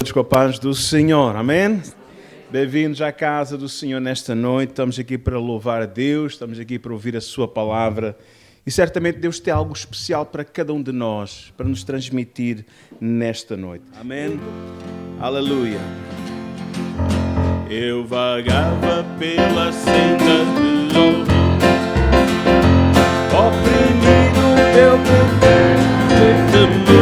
todos com a paz do Senhor, amém? Bem-vindos à casa do Senhor nesta noite. Estamos aqui para louvar a Deus, estamos aqui para ouvir a sua palavra e certamente Deus tem algo especial para cada um de nós, para nos transmitir nesta noite, amém? Aleluia! Eu vagava pela senda de ouro, oprimido pelo temor.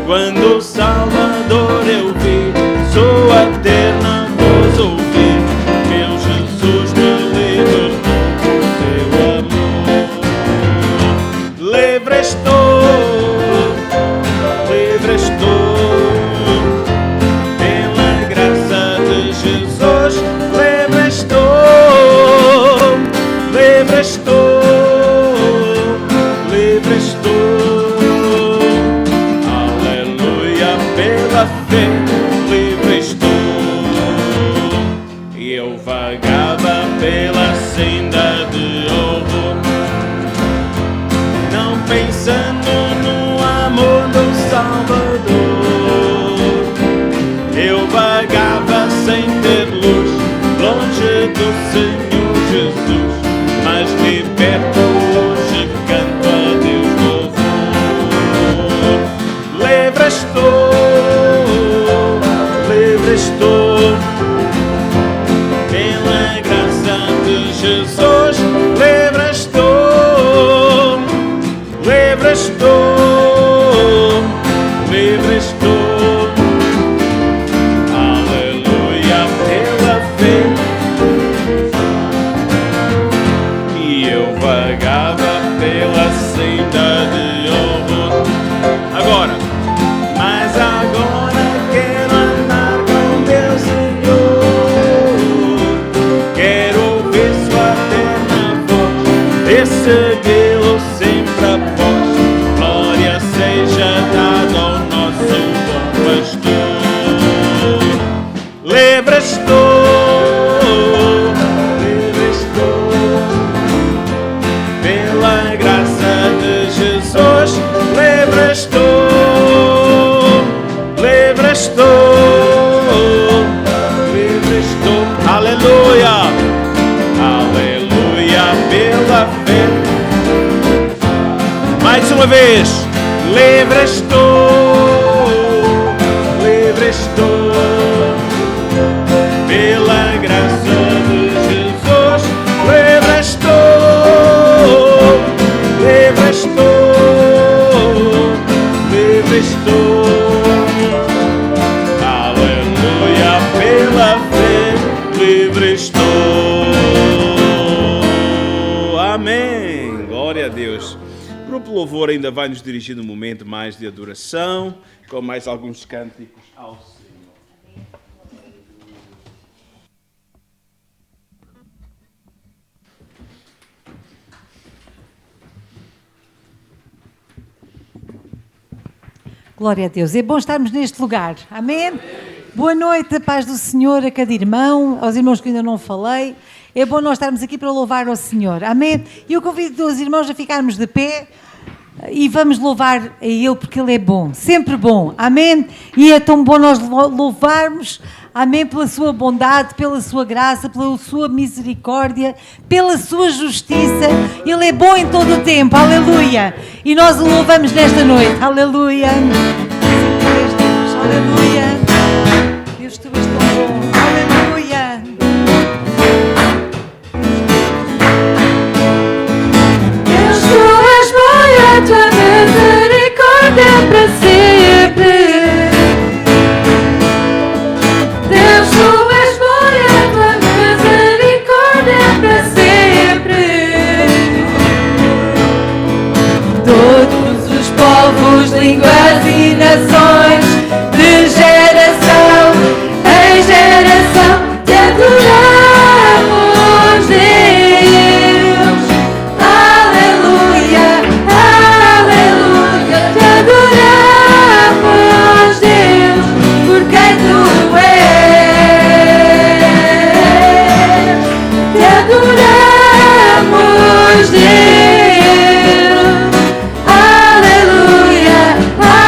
Quando o Salvador eu vi, sua terna voz ouvi, meu Jesus me libertou por teu amor. Livre estou, pela graça de Jesus. Livre estou. Pela fé, livre estou. E eu vagava pela senda de ouro, não pensando no amor do Salvador. Eu vagava sem ter luz, longe do Senhor Jesus, mas liberto hoje canto a Deus louvor. Livre estou, pela graça de Jesus. Livre estou, aleluia, pela fé. E eu vagava pela senda de ouro. Agora quero andar com Deus, Senhor. Quero ouvir sua terna voz e segui-lo sempre após. Glória seja dada ao nosso bom pastor. Livre estou, pela graça de Jesus. Livre estou, aleluia, aleluia, pela fé. Mais uma vez, livre estou, pela graça de Jesus. Livre estou. Aleluia, pela fé, livre estou. Amém. Glória a Deus. O grupo Louvor ainda vai nos dirigir num momento mais de adoração, com mais alguns cânticos ao Senhor. Glória a Deus. É bom estarmos neste lugar. Amém? Amém. Boa noite, a paz do Senhor a cada irmão, aos irmãos que ainda não falei. É bom nós estarmos aqui para louvar ao Senhor. Amém? E eu convido os irmãos a ficarmos de pé e vamos louvar a Ele porque Ele é bom, sempre bom. Amém? E é tão bom nós louvarmos, amém, pela sua bondade, pela sua graça, pela sua misericórdia, pela sua justiça. Ele é bom em todo o tempo. Aleluia. E nós o louvamos nesta noite. Aleluia. Aleluia. Deus, tu és tão bom. Aleluia. Deus, tu és bom e a tua misericórdia é para sempre. Deus, tu és bom e a tua misericórdia é para sempre. Todos os povos, línguas e nações, de geração em geração, te adoramos, Deus. Aleluia, aleluia, te adoramos, Deus, por quem tu és. Te adoramos, Deus. Aleluia, aleluia.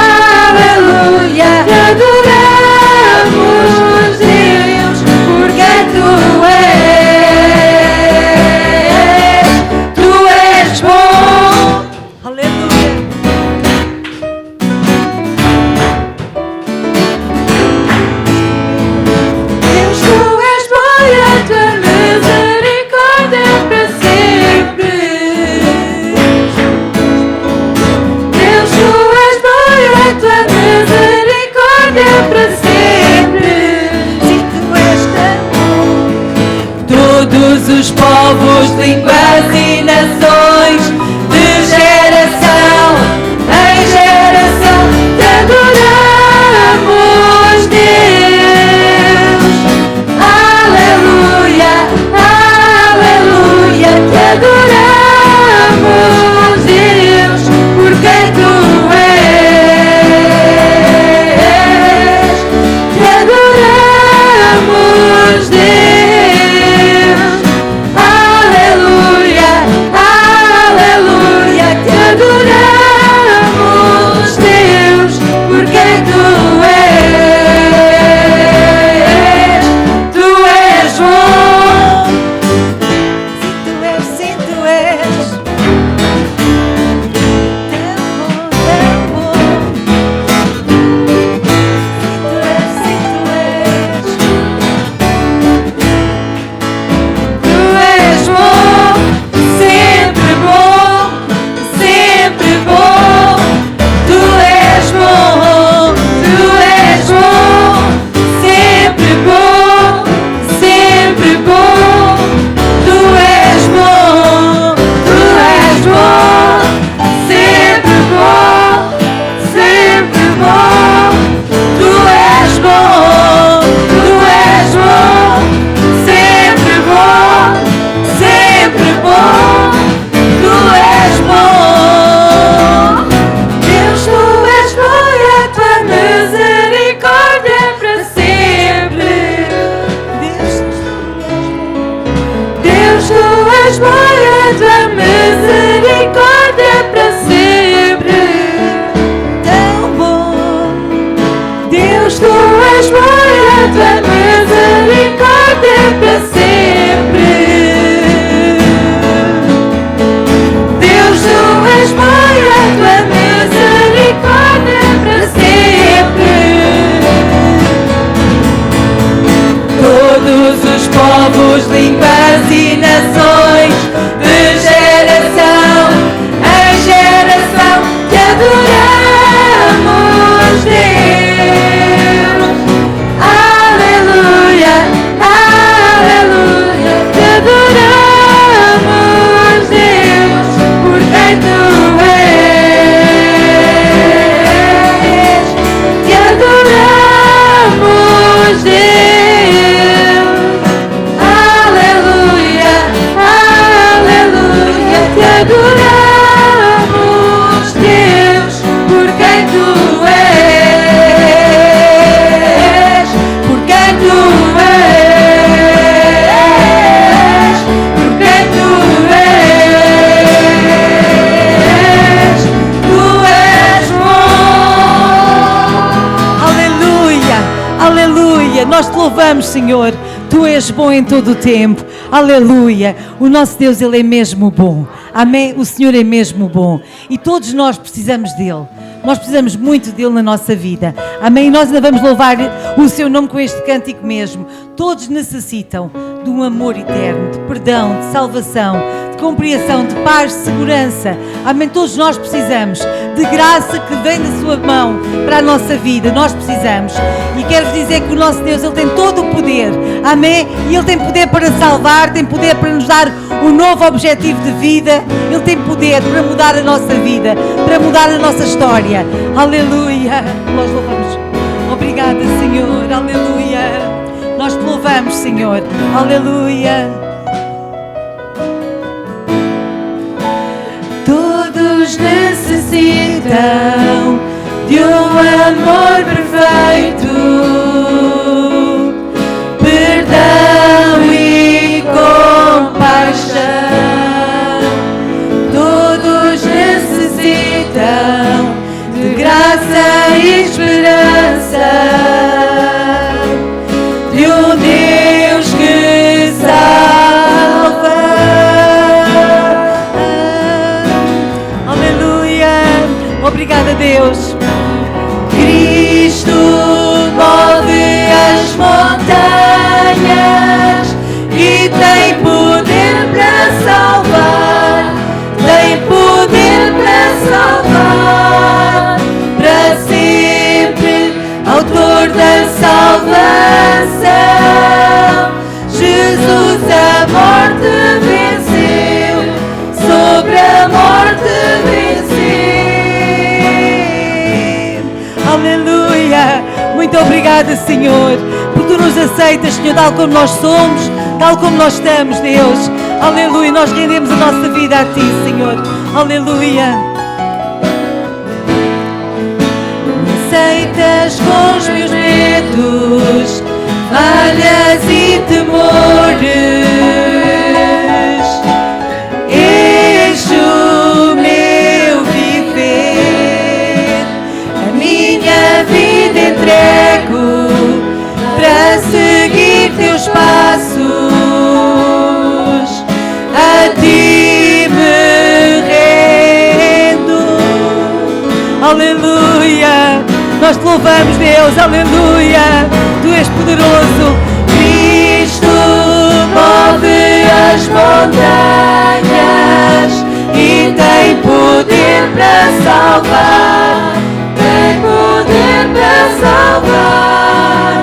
louvamos, Senhor. Tu és bom em todo o tempo. Aleluia. O nosso Deus, Ele é mesmo bom. Amém? O Senhor é mesmo bom. E todos nós precisamos dEle. Nós precisamos muito dEle na nossa vida. Amém? E nós ainda vamos louvar o Seu nome com este cântico mesmo. Todos necessitam de um amor eterno, de perdão, de salvação, de compreensão, de paz, de segurança. Amém? Todos nós precisamos de graça que vem da Sua mão para a nossa vida. Nós precisamos. E quero-vos dizer que o nosso Deus, Ele tem todo o poder. Amém? E Ele tem poder para salvar, tem poder para nos dar um novo objetivo de vida. Ele tem poder para mudar a nossa vida, para mudar a nossa história. Aleluia. Nós louvamos. Obrigada, Senhor. Aleluia. Nós te louvamos, Senhor. Aleluia. Todos necessitam de um amor perfeito, perdão e compaixão. Todos necessitam de graça e esperança, de um Deus que salva. Aleluia. Obrigada, Deus. Cristo move as montanhas e tem poder para salvar, tem poder para salvar, para sempre, autor da salvação. Jesus a morte venceu, sobre a morte venceu. Aleluia. Muito obrigada, Senhor, porque Tu nos aceitas, Senhor, tal como nós somos, tal como nós estamos, Deus. Aleluia. Nós rendemos a nossa vida a Ti, Senhor. Aleluia. Aceitas com os meus medos, falhas e temores. És o meu viver, a minha vida entrego para seguir Teus passos. A Ti me rendo. Aleluia. Nós te louvamos, Deus. Aleluia. Tu és poderoso. Cristo move as montanhas e tem poder para salvar, tem poder para salvar,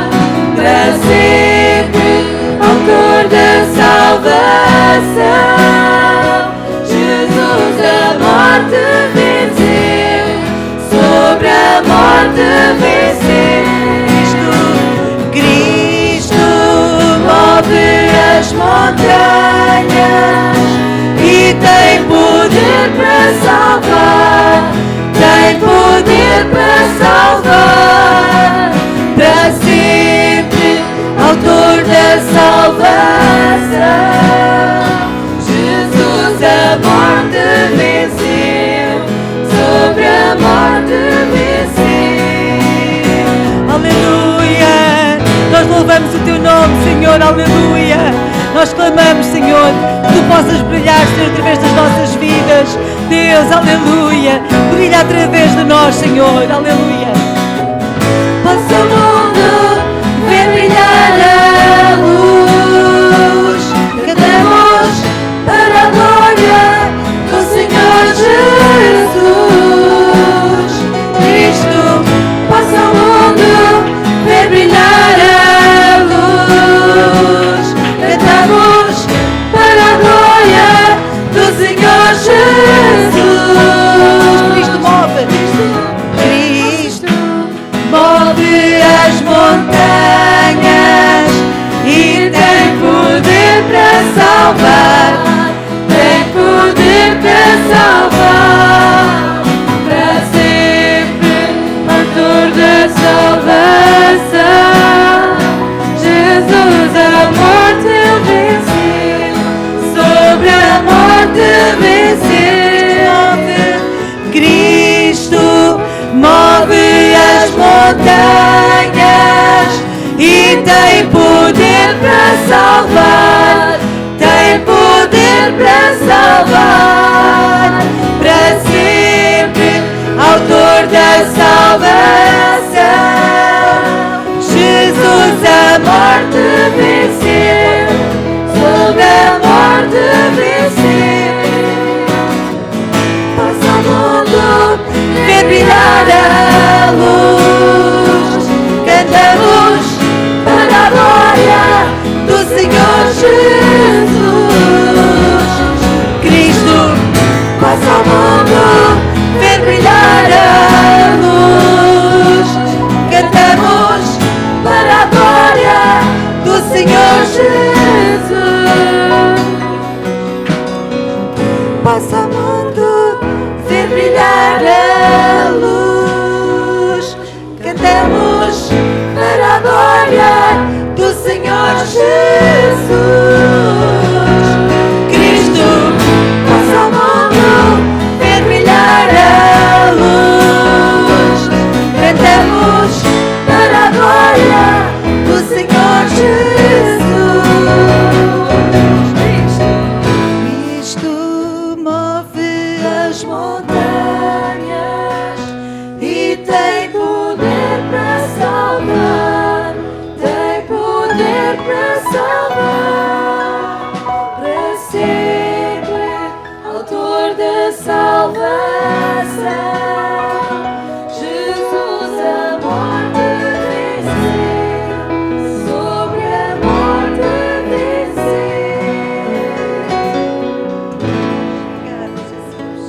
para sempre, autor da salvação. Jesus a morte venceu, sobre a morte venceu. Cristo move as montanhas e tem poder para salvar, tem poder para salvar, para sempre, autor da salvação. Jesus a morte venceu, sobre a morte venceu. Aleluia. Nós louvamos o Teu nome, Senhor. Aleluia. Nós clamamos, Senhor, que Tu possas brilhar, Senhor, através das nossas vidas. Deus, aleluia. Brilha através de nós, Senhor. Aleluia. Possa o mundo ver brilhar a luz, cantemos para a glória do Senhor Jesus. Cristo, possa o mundo ver brilhar a luz, cantemos para a glória do Senhor Jesus. Cristo move. Cristo move as montanhas e tem poder para salvar, tem poder para salvar, para sempre, autor da salvação. Jesus a morte venceu, sobre a morte venceu. Cristo move as montanhas e tem poder salvar, tem poder para salvar, para sempre, autor da salvação. Jesus a morte venceu, sobre a morte venceu. Passa o mundo, ver brilhar a luz, cantamos para a glória do Senhor Jesus. Cristo passa o mundo, ver brilhar a luz, cantamos para a glória do Senhor Jesus. Passa o mundo, ver brilhar a luz, cantamos para a glória do Senhor Jesus. Cristo passa o mundo, ver brilhar a luz, cantamos para a glória do Senhor Jesus. Cristo move as montanhas e tem poder para salvar, tem poder para salvar, para sempre, autor da salvação. Jesus a morte venceu, sobre a morte venceu. Obrigada, Jesus.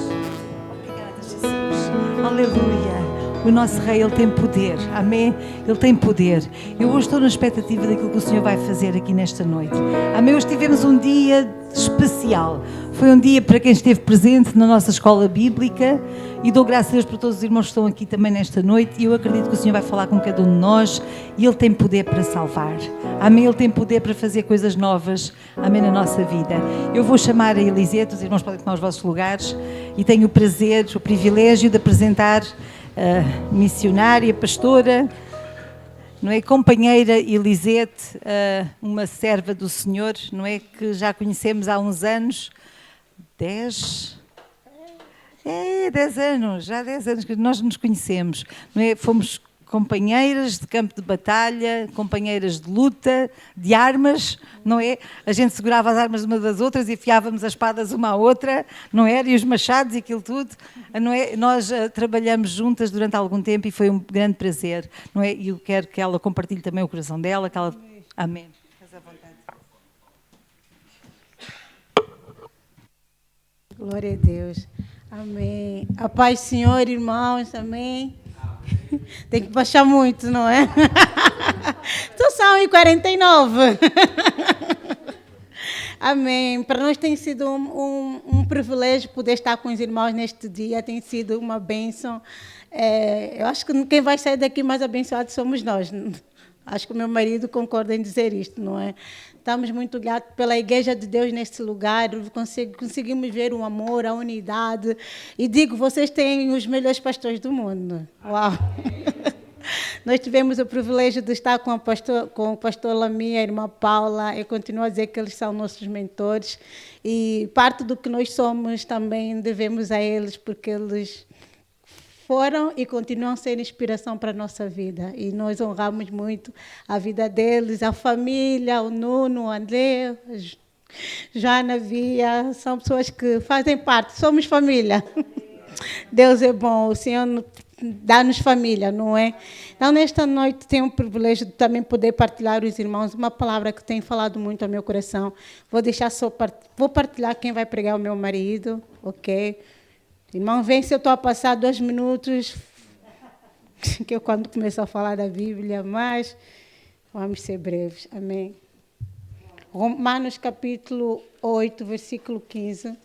Obrigada, Jesus. Aleluia. O nosso Rei, Ele tem poder. Amém? Ele tem poder. Eu hoje estou na expectativa daquilo que o Senhor vai fazer aqui nesta noite. Amém? Hoje tivemos um dia especial. Foi um dia para quem esteve presente na nossa escola bíblica e dou graças a Deus por todos os irmãos que estão aqui também nesta noite e eu acredito que o Senhor vai falar com cada um de nós e Ele tem poder para salvar. Amém? Ele tem poder para fazer coisas novas. Amém? Na nossa vida. Eu vou chamar a Elisete, os irmãos podem tomar os vossos lugares e tenho o prazer, o privilégio de apresentar a missionária, pastora, não é? Companheira Elisete, uma serva do Senhor, não é? Que já conhecemos há uns anos, 10 anos, já há 10 anos que nós nos conhecemos, não é? Fomos companheiras de campo de batalha, companheiras de luta, de armas, não é? A gente segurava as armas uma das outras e afiávamos as espadas uma à outra, não era? E os machados e aquilo tudo, não é? Nós trabalhamos juntas durante algum tempo e foi um grande prazer, não é? E eu quero que ela compartilhe também o coração dela, que ela... Amém. Faz à vontade. Glória a Deus. Amém. A paz, Senhor, irmãos, amém. Tem que baixar muito, não é? Então são 1h49. Amém. Para nós tem sido um privilégio poder estar com os irmãos neste dia. Tem sido uma bênção. Eu acho que quem vai sair daqui mais abençoado somos nós. Acho que o meu marido concorda em dizer isto, não é? Estamos muito gratos pela Igreja de Deus neste lugar. Conseguimos ver o amor, a unidade. E digo, vocês têm os melhores pastores do mundo. Uau! Nós tivemos o privilégio de estar com o pastor Lamia, a irmã Paula. Eu continuo a dizer que eles são nossos mentores. E parte do que nós somos também devemos a eles, porque eles foram e continuam a ser inspiração para a nossa vida. E nós honramos muito a vida deles, a família, o Nuno, o André, Joana, Via. São pessoas que fazem parte, somos família. Deus é bom, o Senhor dá-nos família, não é? Então, nesta noite, tenho o privilégio de também poder partilhar os irmãos uma palavra que tem falado muito ao meu coração. Vou partilhar quem vai pregar, o meu marido, ok? Irmão, vem se eu estou a passar 2 minutos, que eu quando começo a falar da Bíblia, mas vamos ser breves, amém. Romanos capítulo 8, versículo 15.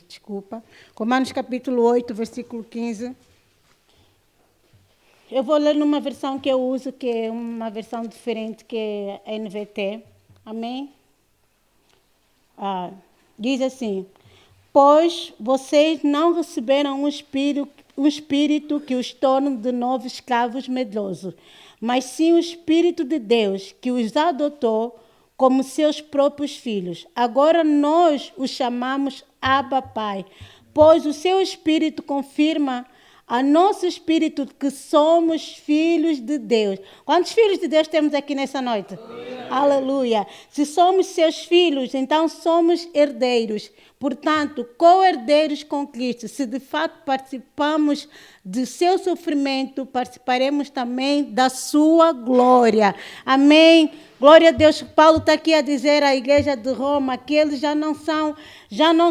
Desculpa. Romanos capítulo 8, versículo 15. Eu vou ler numa versão que eu uso, que é uma versão diferente, que é a NVT. Amém? Diz assim: pois vocês não receberam um espírito que os torne de novo escravos medrosos, mas sim o Espírito de Deus, que os adotou como seus próprios filhos. Agora nós os chamamos Abba Pai, pois o seu Espírito confirma a nosso espírito que somos filhos de Deus. Quantos filhos de Deus temos aqui nessa noite? Aleluia. Se somos seus filhos, então somos herdeiros. Portanto, co-herdeiros com Cristo. Se de fato participamos de seu sofrimento, participaremos também da sua glória. Amém. Glória a Deus. Paulo está aqui a dizer à igreja de Roma que eles já não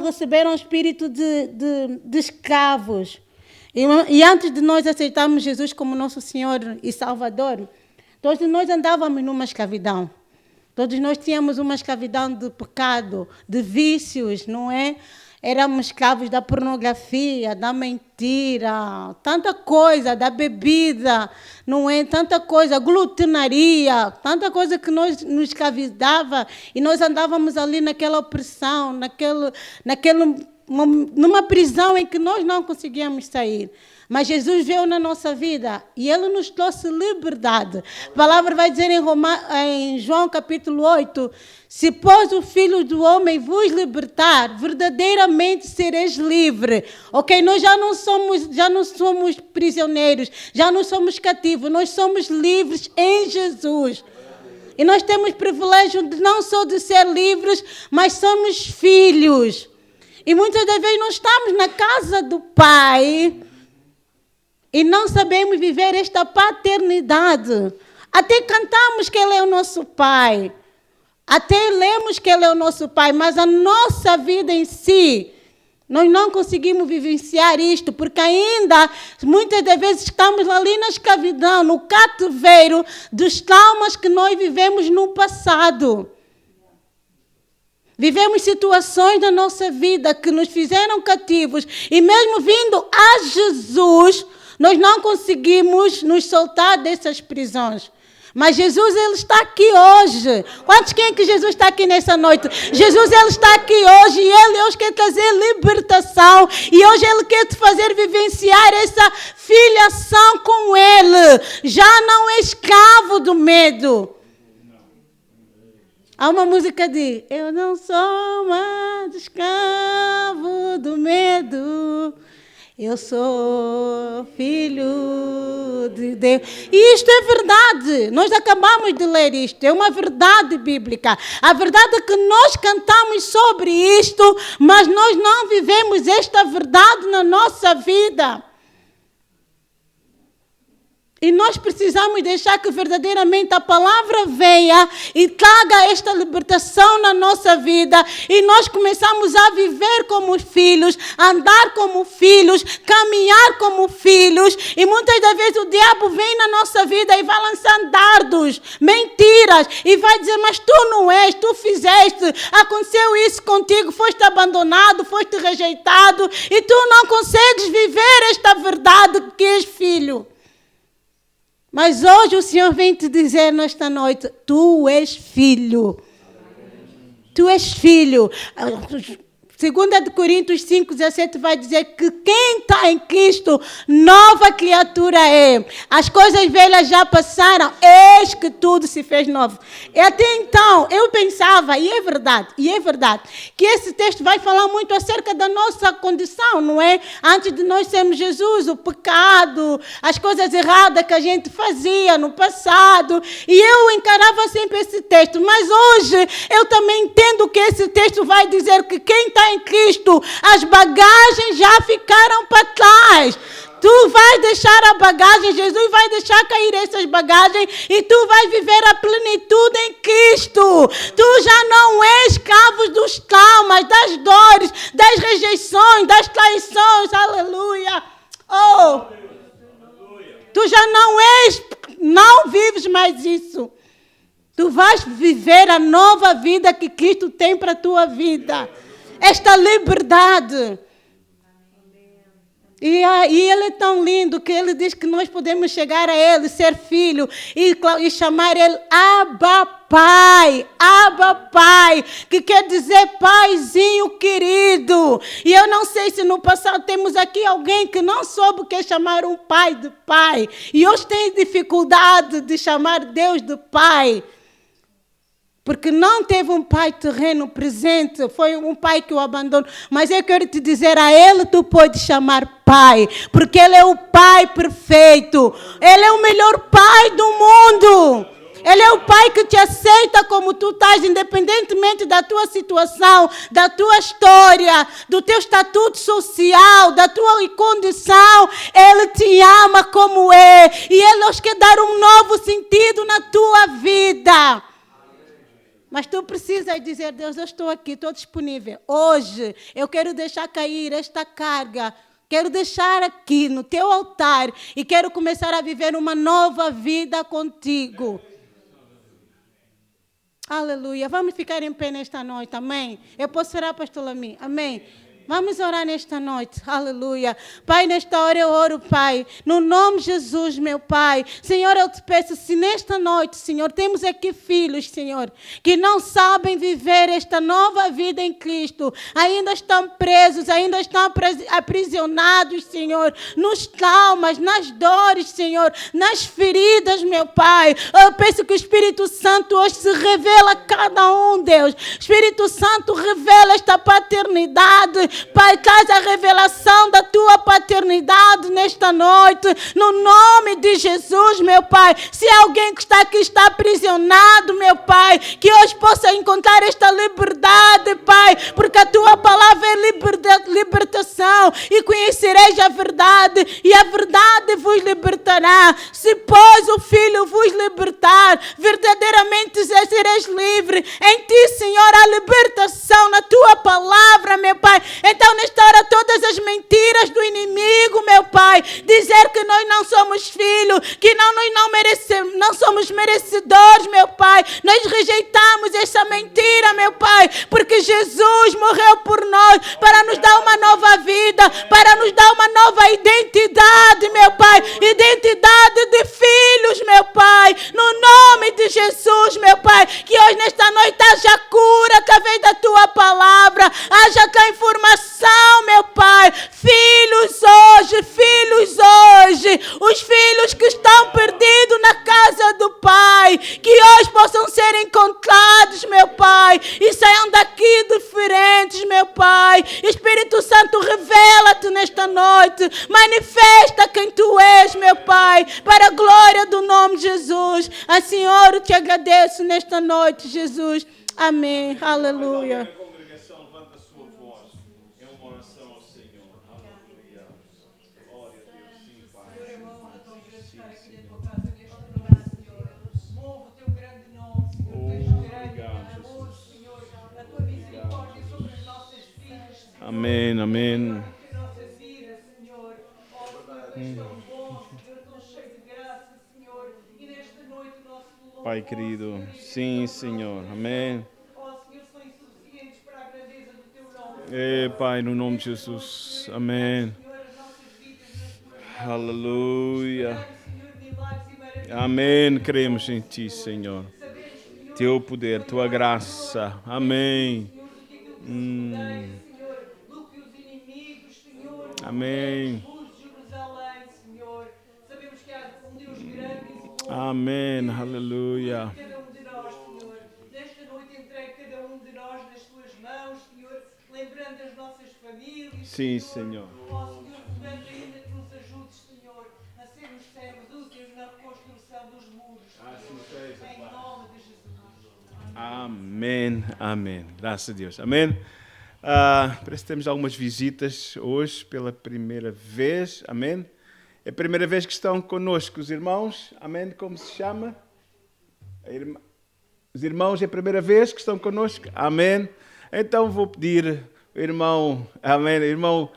receberam espírito de escravos. E antes de nós aceitarmos Jesus como nosso Senhor e Salvador, todos nós andávamos numa escravidão. Todos nós tínhamos uma escravidão de pecado, de vícios, não é? Éramos escravos da pornografia, da mentira, tanta coisa, da bebida, não é? Tanta coisa, glutenaria, tanta coisa que nos escravizava e nós andávamos ali naquela opressão, numa prisão em que nós não conseguíamos sair. Mas Jesus veio na nossa vida e Ele nos trouxe liberdade. A palavra vai dizer em João capítulo 8, se pois o Filho do Homem vos libertar, verdadeiramente sereis livres. Ok, nós já não somos prisioneiros, já não somos cativos, nós somos livres em Jesus. E nós temos o privilégio de não só de ser livres, mas somos filhos. E muitas das vezes nós estamos na casa do Pai e não sabemos viver esta paternidade. Até cantamos que Ele é o nosso Pai. Até lemos que Ele é o nosso Pai. Mas a nossa vida em si, nós não conseguimos vivenciar isto. Porque ainda, muitas das vezes, estamos ali na escravidão, no cativeiro dos traumas que nós vivemos no passado. Vivemos situações na nossa vida que nos fizeram cativos. E mesmo vindo a Jesus, nós não conseguimos nos soltar dessas prisões. Mas Jesus, Ele está aqui hoje. Quantos querem que Jesus está aqui nessa noite? Jesus, Ele está aqui hoje e Ele hoje quer trazer libertação. E hoje Ele quer te fazer vivenciar essa filiação com Ele. Já não é escravo do medo. Há uma música de eu não sou mais escravo do medo, eu sou filho de Deus. E isto é verdade. Nós acabamos de ler isto. É uma verdade bíblica. A verdade é que nós cantamos sobre isto, mas nós não vivemos esta verdade na nossa vida. E nós precisamos deixar que verdadeiramente a palavra venha e traga esta libertação na nossa vida. E nós começamos a viver como filhos, andar como filhos, caminhar como filhos. E muitas das vezes o diabo vem na nossa vida e vai lançando dardos, mentiras. E vai dizer, mas tu não és, tu fizeste, aconteceu isso contigo, foste abandonado, foste rejeitado. E tu não consegues viver esta verdade que és filho. Mas hoje o Senhor vem te dizer nesta noite, tu és filho. Tu és filho. 2 Coríntios 5,17 vai dizer que quem está em Cristo, nova criatura é. As coisas velhas já passaram, eis que tudo se fez novo. E até então, eu pensava, e é verdade, que esse texto vai falar muito acerca da nossa condição, não é? Antes de nós sermos Jesus, o pecado, as coisas erradas que a gente fazia no passado. E eu encarava sempre esse texto. Mas hoje, eu também entendo que esse texto vai dizer que quem está em Cristo, as bagagens já ficaram para trás. Tu vais deixar a bagagem, Jesus vai deixar cair essas bagagens e tu vais viver a plenitude em Cristo. Tu já não és escravo dos traumas, das dores, das rejeições, das traições. Aleluia. Oh! Tu já não vives mais isso. Tu vais viver a nova vida que Cristo tem para a tua vida. Esta liberdade. E Ele é tão lindo que Ele diz que nós podemos chegar a Ele, ser filho e chamar Ele Abba Pai, que quer dizer paizinho querido. E eu não sei se no passado temos aqui alguém que não soube o que é chamar um pai de pai. E hoje tem dificuldade de chamar Deus de pai. Porque não teve um pai terreno presente, foi um pai que o abandonou. Mas eu quero te dizer, a Ele tu podes chamar pai, porque Ele é o pai perfeito. Ele é o melhor pai do mundo. Ele é o pai que te aceita como tu estás, independentemente da tua situação, da tua história, do teu estatuto social, da tua condição. Ele te ama como é. E Ele hoje quer dar um novo sentido na tua vida. Mas tu precisas dizer, Deus, eu estou aqui, estou disponível. Hoje eu quero deixar cair esta carga. Quero deixar aqui no teu altar e quero começar a viver uma nova vida contigo. Aleluia. Vamos ficar em pé nesta noite, amém? Eu posso orar, pastor Lami? Amém. Vamos orar nesta noite, aleluia. Pai, nesta hora eu oro, Pai, no nome de Jesus, meu Pai. Senhor, eu te peço, se nesta noite, Senhor, temos aqui filhos, Senhor, que não sabem viver esta nova vida em Cristo, ainda estão presos, ainda estão aprisionados, Senhor, nos traumas, nas dores, Senhor, nas feridas, meu Pai. Eu peço que o Espírito Santo hoje se revela a cada um, Deus. Espírito Santo, revela esta paternidade. Pai, traz a revelação da tua paternidade nesta noite, no nome de Jesus, meu Pai. Se alguém que está aqui está aprisionado, meu Pai, que hoje possa encontrar esta liberdade, Pai, porque a tua palavra é libertação, e conhecereis a verdade, e a verdade vos libertará. Se, pois, o Filho vos libertar, verdadeiramente sereis livres. Em ti, Senhor, há libertação na tua palavra, meu Pai. Então, nesta hora, todas as mentiras do inimigo, meu Pai, dizer que nós não somos filhos, que nós não merecemos, não somos merecedores, meu Pai. Nós rejeitamos essa mentira, meu Pai, porque Jesus morreu por nós para nos dar uma nova vida, para nos dar uma nova identidade, meu Pai. Identidade de filhos, meu Pai. No nome de Jesus, meu Pai, que hoje, nesta noite, haja cura através da tua palavra, haja transformação, meu Pai. Filhos hoje, os filhos que estão perdidos na casa do Pai, que hoje possam ser encontrados, meu Pai, e saiam daqui diferentes, meu Pai. Espírito Santo, revela-te nesta noite, manifesta quem tu és, meu Pai, para a glória do nome de Jesus. A Senhor, eu te agradeço nesta noite, Jesus. Amém. Aleluia. Amém, amém. Pai querido, sim, Senhor, amém. Pai, no nome de Jesus, amém. Aleluia. Amém, cremos em Ti, Senhor. Teu poder, Tua graça, amém. Amém. Amém, aleluia. Cada um de nós, Senhor. Nesta noite entregue cada um de nós nas tuas mãos, Senhor, lembrando as nossas famílias. Sim, Senhor. Ó, Senhor, rogando ainda que nos ajudes, Senhor, a sermos servos úteis na reconstrução dos muros. Em nome de Jesus. Amém, amém. Graças a Deus. Amém. Parece que temos algumas visitas hoje pela primeira vez. Amém. É a primeira vez que estão conosco os irmãos. Amém. Como se chama? Os irmãos é a primeira vez que estão conosco. Amém. Então vou pedir o irmão, amém, o irmão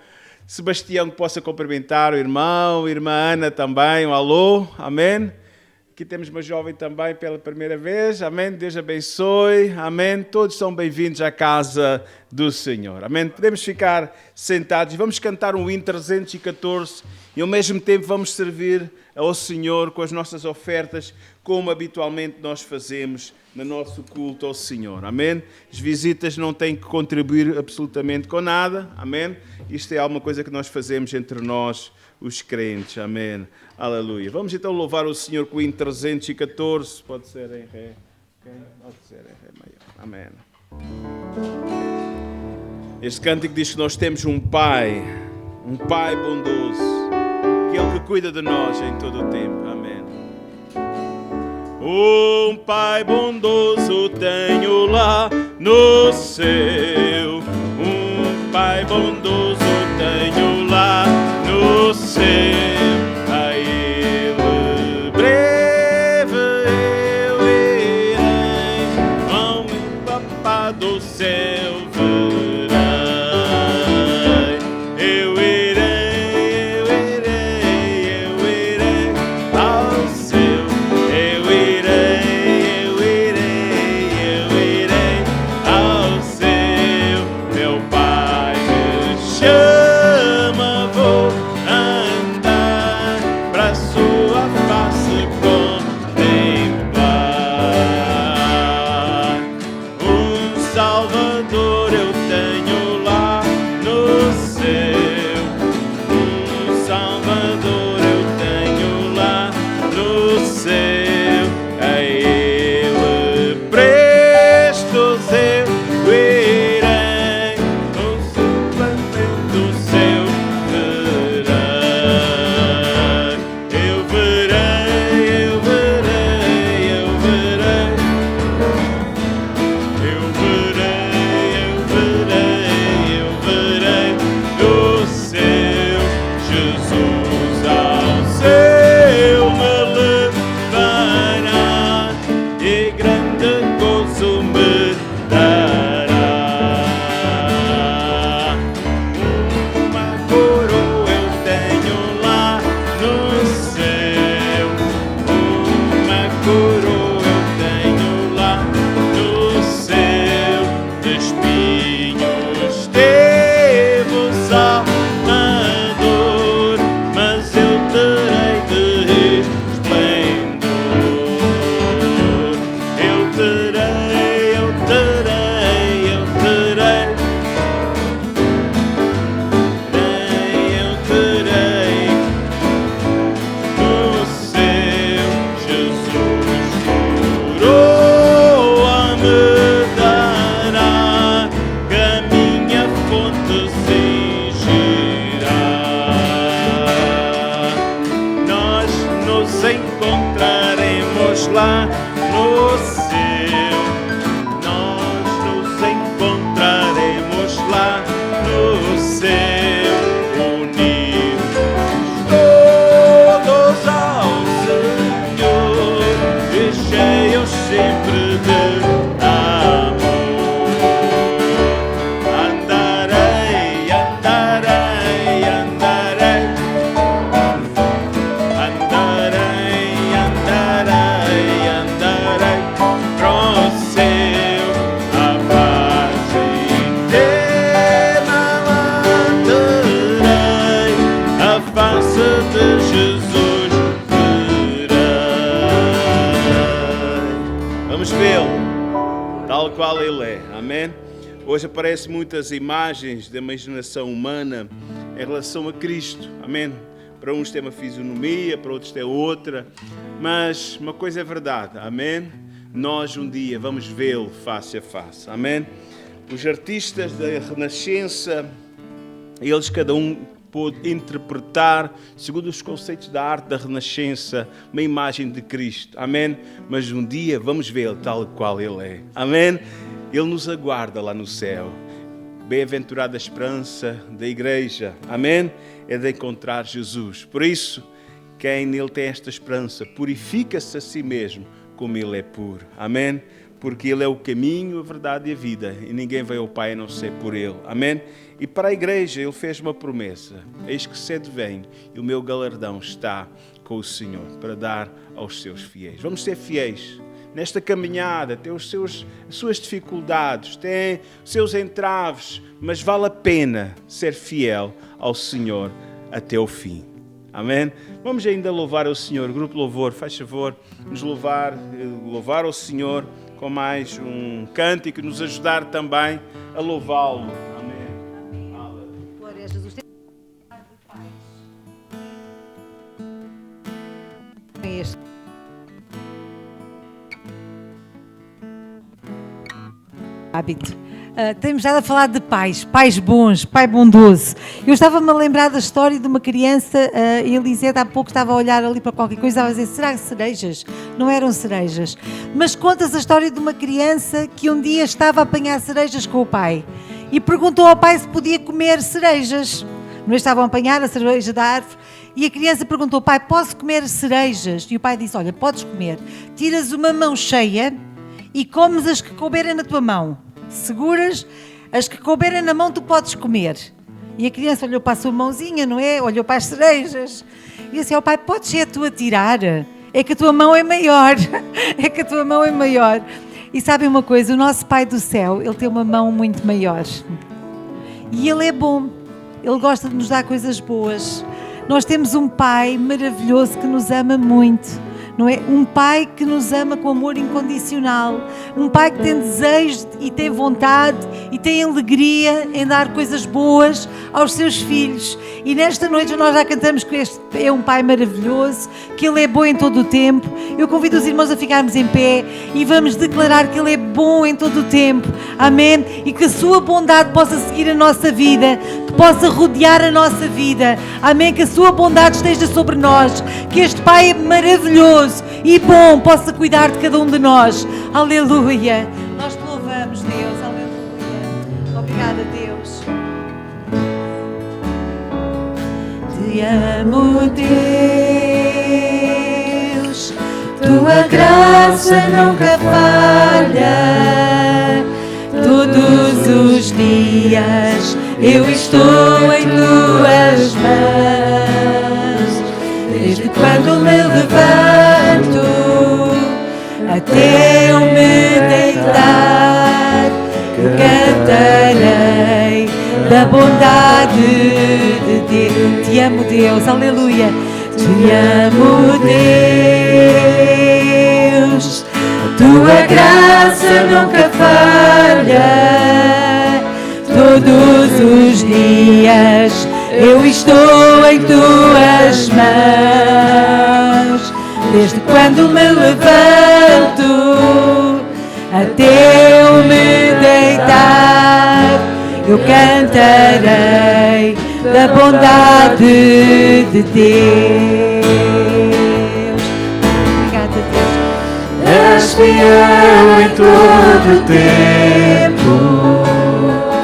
Sebastião que possa cumprimentar o irmão, a irmã Ana também, um alô. Amém. Aqui temos uma jovem também pela primeira vez. Amém. Deus abençoe. Amém. Todos são bem-vindos à casa do Senhor. Amém? Podemos ficar sentados e vamos cantar um hino 314 e ao mesmo tempo vamos servir ao Senhor com as nossas ofertas, como habitualmente nós fazemos no nosso culto ao Senhor. Amém? As visitas não têm que contribuir absolutamente com nada. Amém? Isto é alguma coisa que nós fazemos entre nós, os crentes. Amém? Aleluia. Vamos então louvar o Senhor com o hino 314. Pode ser em Ré. Pode ser em Ré maior. Amém. Este cântico diz que nós temos um Pai bondoso, que é o que cuida de nós em todo o tempo. Amém. Um Pai bondoso tenho lá no céu. Um Pai bondoso tenho lá no céu. A Ele breve eu irei, ao meu Papá do céu verei. Eu irei ao céu. Eu irei ao céu. Meu Pai me chama, vou andar para a sua face contemplar. Um Salvador eu tenho lá no céu. Um Salvador eu tenho lá no céu. A Ele prestos eu irei, no suplemento seu verei. Eu verei, eu verei, eu verei. Eu verei no céu. Jesus ao céu me levará e grande gozo me dará. Uma coroa eu tenho lá no céu. Uma coroa eu tenho lá no céu. De espinhos teve o Salvador, mas eu terei de resplendor. Eu terei no céu. Jesus jurou a me dará, que a minha fonte cingirá. Nós nos encontraremos lá no céu. Nós nos encontraremos lá no céu. Unidos todos ao Senhor e cheios sempre de amor. Andarei, andarei, andarei. Andarei, andarei, andarei pro céu. A paz eterna lá terei, a face de Jesus verei. Vamos vê-lo tal qual Ele é. Amém? Hoje aparecem muitas imagens da imaginação humana em relação a Cristo. Amém? Para uns tem uma fisionomia, para outros tem outra. Mas uma coisa é verdade. Amém? Nós um dia vamos vê-lo face a face. Amém? Os artistas da Renascença, eles cada um pôde interpretar, segundo os conceitos da arte da Renascença, uma imagem de Cristo. Amém? Mas um dia vamos vê-lo tal qual Ele é. Amém? Ele nos aguarda lá no céu. Bem-aventurada a esperança da igreja. Amém? É de encontrar Jesus. Por isso, quem nele tem esta esperança, purifica-se a si mesmo, como Ele é puro. Amém? Porque Ele é o caminho, a verdade e a vida. E ninguém veio ao Pai a não ser por Ele. Amém? E para a igreja Ele fez uma promessa. Eis que cedo venho e o meu galardão está com o Senhor para dar aos seus fiéis. Vamos ser fiéis nesta caminhada, tem as suas dificuldades, tem os seus entraves, mas vale a pena ser fiel ao Senhor até o fim. Amém? Vamos ainda louvar ao Senhor. Grupo Louvor, faz favor, nos louvar ao Senhor com mais um cântico, nos ajudar também a louvá-lo. Amém. Glória a Jesus. Hábito. Temos já a falar de pais bons, pai bondoso. Eu estava-me a lembrar da história de uma criança, Elisete há pouco estava a olhar ali para qualquer coisa, estava a dizer, será que cerejas? Não eram cerejas. Mas conta-se a história de uma criança que um dia estava a apanhar cerejas com o pai e perguntou ao pai se podia comer cerejas. Não estavam a apanhar a cereja da árvore e a criança perguntou, pai, posso comer cerejas? E o pai disse, olha, podes comer. Tiras uma mão cheia e comes as que couberem na tua mão. Seguras, as que couberem na mão tu podes comer. E a criança olhou para a sua mãozinha, não é? Olhou para as cerejas e disse, pai, podes ser tu a tirar? É que a tua mão é maior. É que a tua mão é maior. E sabem uma coisa, o nosso Pai do céu, Ele tem uma mão muito maior. E Ele é bom. Ele gosta de nos dar coisas boas. Nós temos um Pai maravilhoso que nos ama muito. Não é? Um pai que nos ama com amor incondicional, um pai que tem desejo e tem vontade e tem alegria em dar coisas boas aos seus filhos. E nesta noite nós já cantamos que este é um pai maravilhoso, que Ele é bom em todo o tempo. Eu convido os irmãos a ficarmos em pé e vamos declarar que Ele é bom em todo o tempo, amém? E que a sua bondade possa seguir a nossa vida, que possa rodear a nossa vida, amém? Que a sua bondade esteja sobre nós, que este Pai é maravilhoso e bom possa cuidar de cada um de nós. Aleluia. Nós te louvamos, Deus. Aleluia. Obrigada, Deus. Te amo, Deus. Tua graça nunca falha. Todos os dias eu estou em tuas mãos. Desde quando me levanto até eu me deitar, cantarei da bondade de Deus. Te amo, Deus, aleluia. Te amo, Deus. Tua graça nunca falha. Todos os dias eu estou em tuas mãos. Desde quando me levanto até eu me deitar, eu cantarei da bondade de Deus. Obrigada, Deus. És fiel em todo o tempo.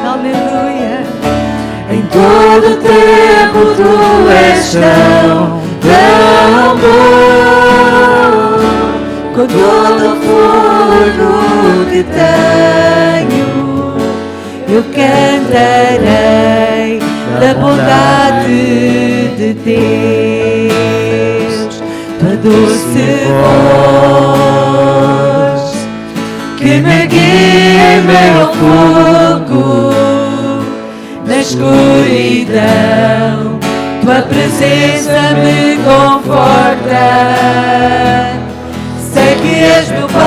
Aleluia. Em todo o tempo tu és tão bom. Com todo o fogo que tenho, eu cantarei da bondade de Deus. Tua doce voz que me guia em meio ao fogo, na escuridão, tua presença me conforta. Sei que és meu Pai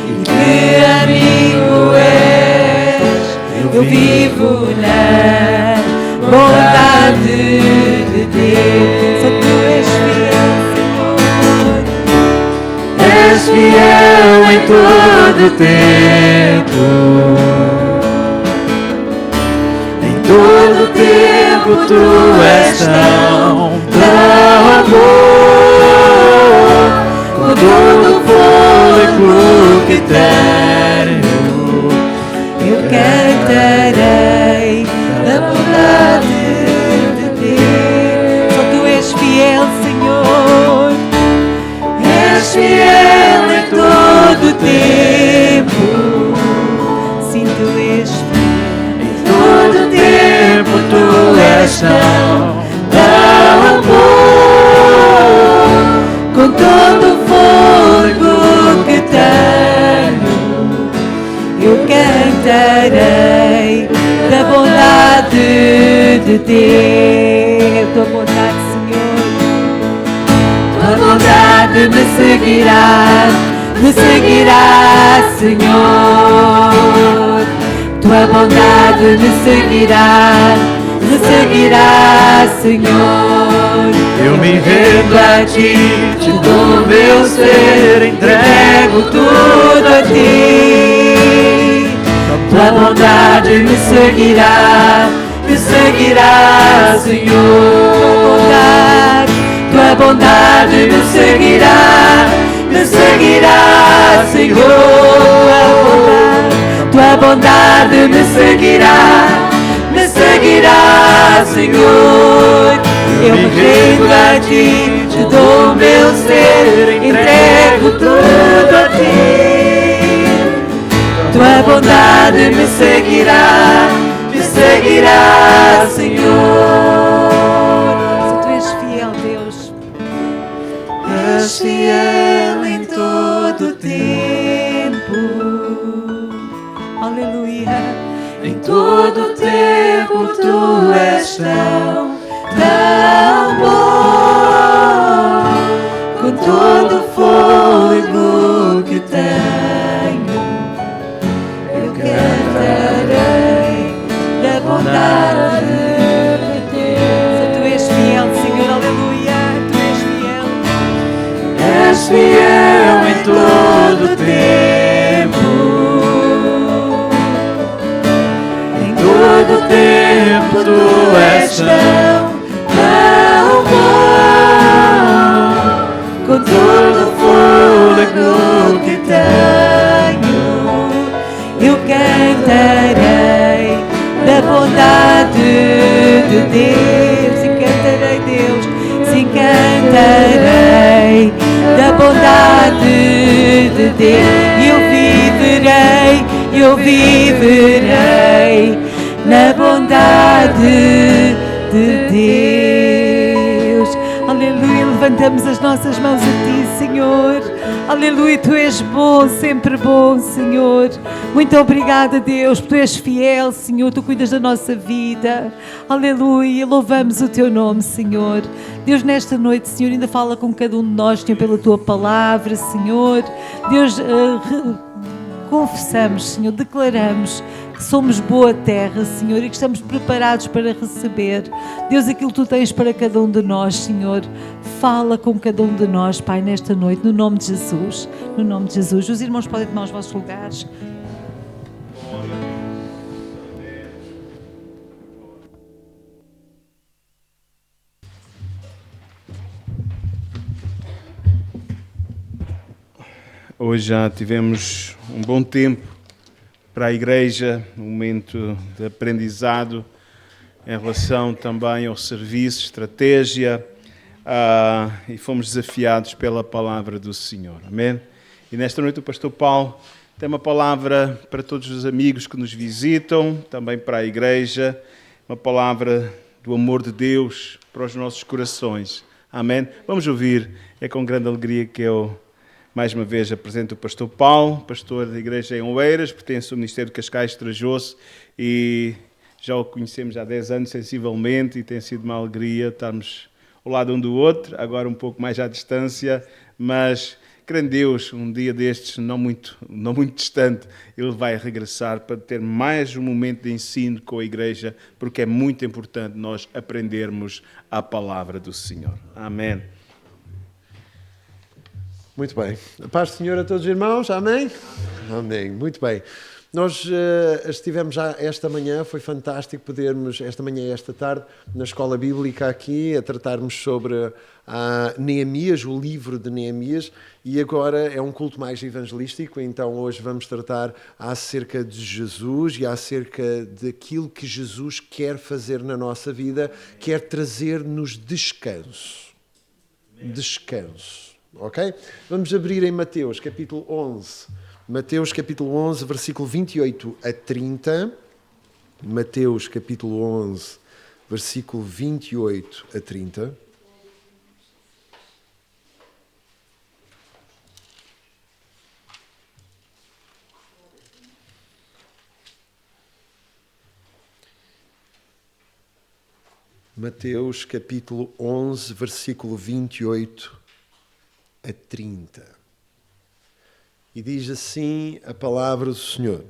e que amigo és. Eu vivo na bondade de Deus. Só tu és fiel, Senhor. És fiel em todo o tempo. Em todo o tempo tu és tão bom. Com todo o fôlego que tenho, eu cantarei da bondade de Deus. Só tu és fiel, Senhor. És fiel em todo o tempo. Sim, tu és fiel. Em todo o tempo tu és tão bom. Com todo o fogo de Deus. Tua bondade, Senhor. Tua bondade me seguirá, Senhor. Tua bondade me seguirá, Senhor. Eu me rendo a ti, te dou meu ser, entrego tudo a ti. Tua bondade me seguirá, Senhor. Tua bondade me seguirá, Senhor. Tua bondade me seguirá, Senhor. Eu me rendo a ti, te dou meu ser, entrego tudo a ti. Tua bondade me seguirá, Senhor. Se tu és fiel, Deus. És fiel em todo tempo. Aleluia. Em todo tempo tu és tão bom. Com todo o fôlego que tenho, eu cantarei da bondade de Deus. Se tu és fiel, Senhor, aleluia. Tu és fiel. És fiel em todo tempo. Em todo tempo tu és tão bom. Com todo o fôlego que tenho, Eu cantarei da bondade de Deus. Sim, cantarei, Deus. Sim, cantarei da bondade de Deus. Eu viverei na bondade de Deus. Aleluia, levantamos as nossas mãos a Ti, Senhor. Aleluia, Tu és bom, sempre bom, Senhor. Muito obrigada, Deus, porque Tu és fiel, Senhor. Tu cuidas da nossa vida. Aleluia, louvamos o Teu nome, Senhor. Deus, nesta noite, Senhor, ainda fala com cada um de nós, Senhor, pela Tua palavra, Senhor. Deus, confessamos, Senhor, declaramos que somos boa terra, Senhor, e que estamos preparados para receber, Deus, aquilo que Tu tens para cada um de nós, Senhor. Fala com cada um de nós, Pai, nesta noite, no nome de Jesus. No nome de Jesus. Os irmãos podem tomar os vossos lugares. Hoje já tivemos um bom tempo para a igreja, um momento de aprendizado em relação também ao serviço, estratégia, e fomos desafiados pela palavra do Senhor. Amém? E nesta noite o pastor Paulo tem uma palavra para todos os amigos que nos visitam, também para a igreja, uma palavra do amor de Deus para os nossos corações. Amém? Vamos ouvir, é com grande alegria que eu mais uma vez apresento o pastor Paulo, pastor da igreja em Oeiras, pertence ao Ministério de Cascais de Trajoso e já o conhecemos há 10 anos sensivelmente e tem sido uma alegria estarmos ao lado um do outro, agora um pouco mais à distância, mas crendo em Deus, um dia destes, não muito distante, ele vai regressar para ter mais um momento de ensino com a igreja, porque é muito importante nós aprendermos a palavra do Senhor. Amém. Muito bem. A paz do Senhor a todos os irmãos. Amém? Amém. Muito bem. Nós estivemos já esta manhã, foi fantástico podermos, esta manhã e esta tarde, na escola bíblica aqui, a tratarmos sobre Neemias, o livro de Neemias, e agora é um culto mais evangelístico, então hoje vamos tratar acerca de Jesus e acerca daquilo que Jesus quer fazer na nossa vida, quer trazer-nos descanso. Descanso. Ok? Vamos abrir em Mateus, capítulo 11. Mateus, capítulo 11, versículo 28 a 30. Mateus, capítulo 11, versículo 28 a 30. Mateus capítulo 11, versículo 28 a 30. E diz assim a palavra do Senhor: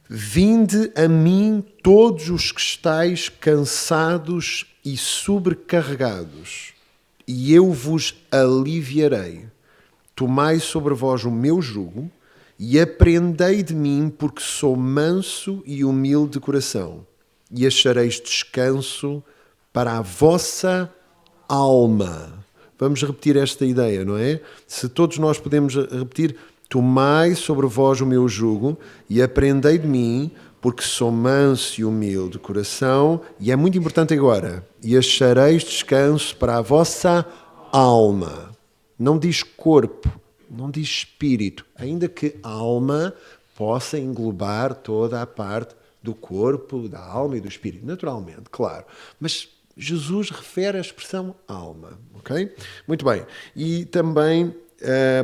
Vinde a mim todos os que estáis cansados e sobrecarregados, e eu vos aliviarei. Tomai sobre vós o meu jugo e aprendei de mim, porque sou manso e humilde de coração, e achareis descanso para a vossa alma. Vamos repetir esta ideia, não é? Se todos nós podemos repetir: Tomai sobre vós o meu jugo e aprendei de mim, porque sou manso e humilde de coração, e é muito importante agora, e achareis descanso para a vossa alma. Não diz corpo, não diz espírito, ainda que alma possa englobar toda a parte do corpo, da alma e do espírito, naturalmente, claro. Mas Jesus refere a expressão alma, ok? Muito bem. E também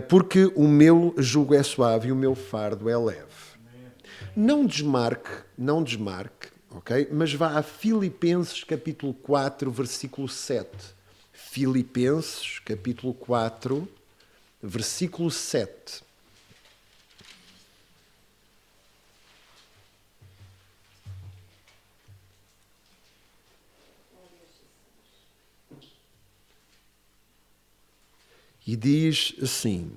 porque o meu jugo é suave e o meu fardo é leve. Não desmarque, ok? Mas vá a Filipenses capítulo 4, versículo 7. Filipenses capítulo 4, versículo 7. E diz assim: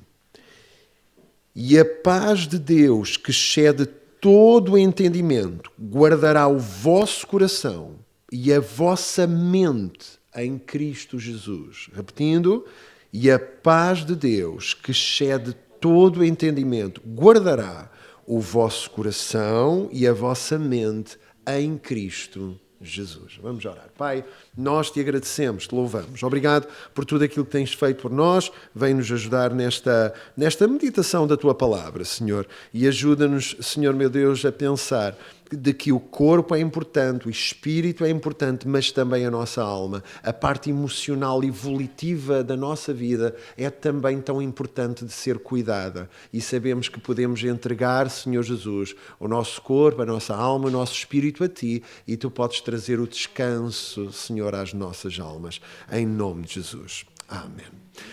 E a paz de Deus, que excede todo o entendimento, guardará o vosso coração e a vossa mente em Cristo Jesus. Repetindo: e a paz de Deus, que excede todo o entendimento, guardará o vosso coração e a vossa mente em Cristo Jesus. Vamos orar. Pai, nós te agradecemos, te louvamos. Obrigado por tudo aquilo que tens feito por nós. Vem-nos ajudar nesta meditação da tua palavra, Senhor. E ajuda-nos, Senhor meu Deus, a pensar de que o corpo é importante, o espírito é importante, mas também a nossa alma. A parte emocional e volitiva da nossa vida é também tão importante de ser cuidada. E sabemos que podemos entregar, Senhor Jesus, o nosso corpo, a nossa alma, o nosso espírito a Ti, e Tu podes trazer o descanso, Senhor, às nossas almas. Em nome de Jesus. Amém.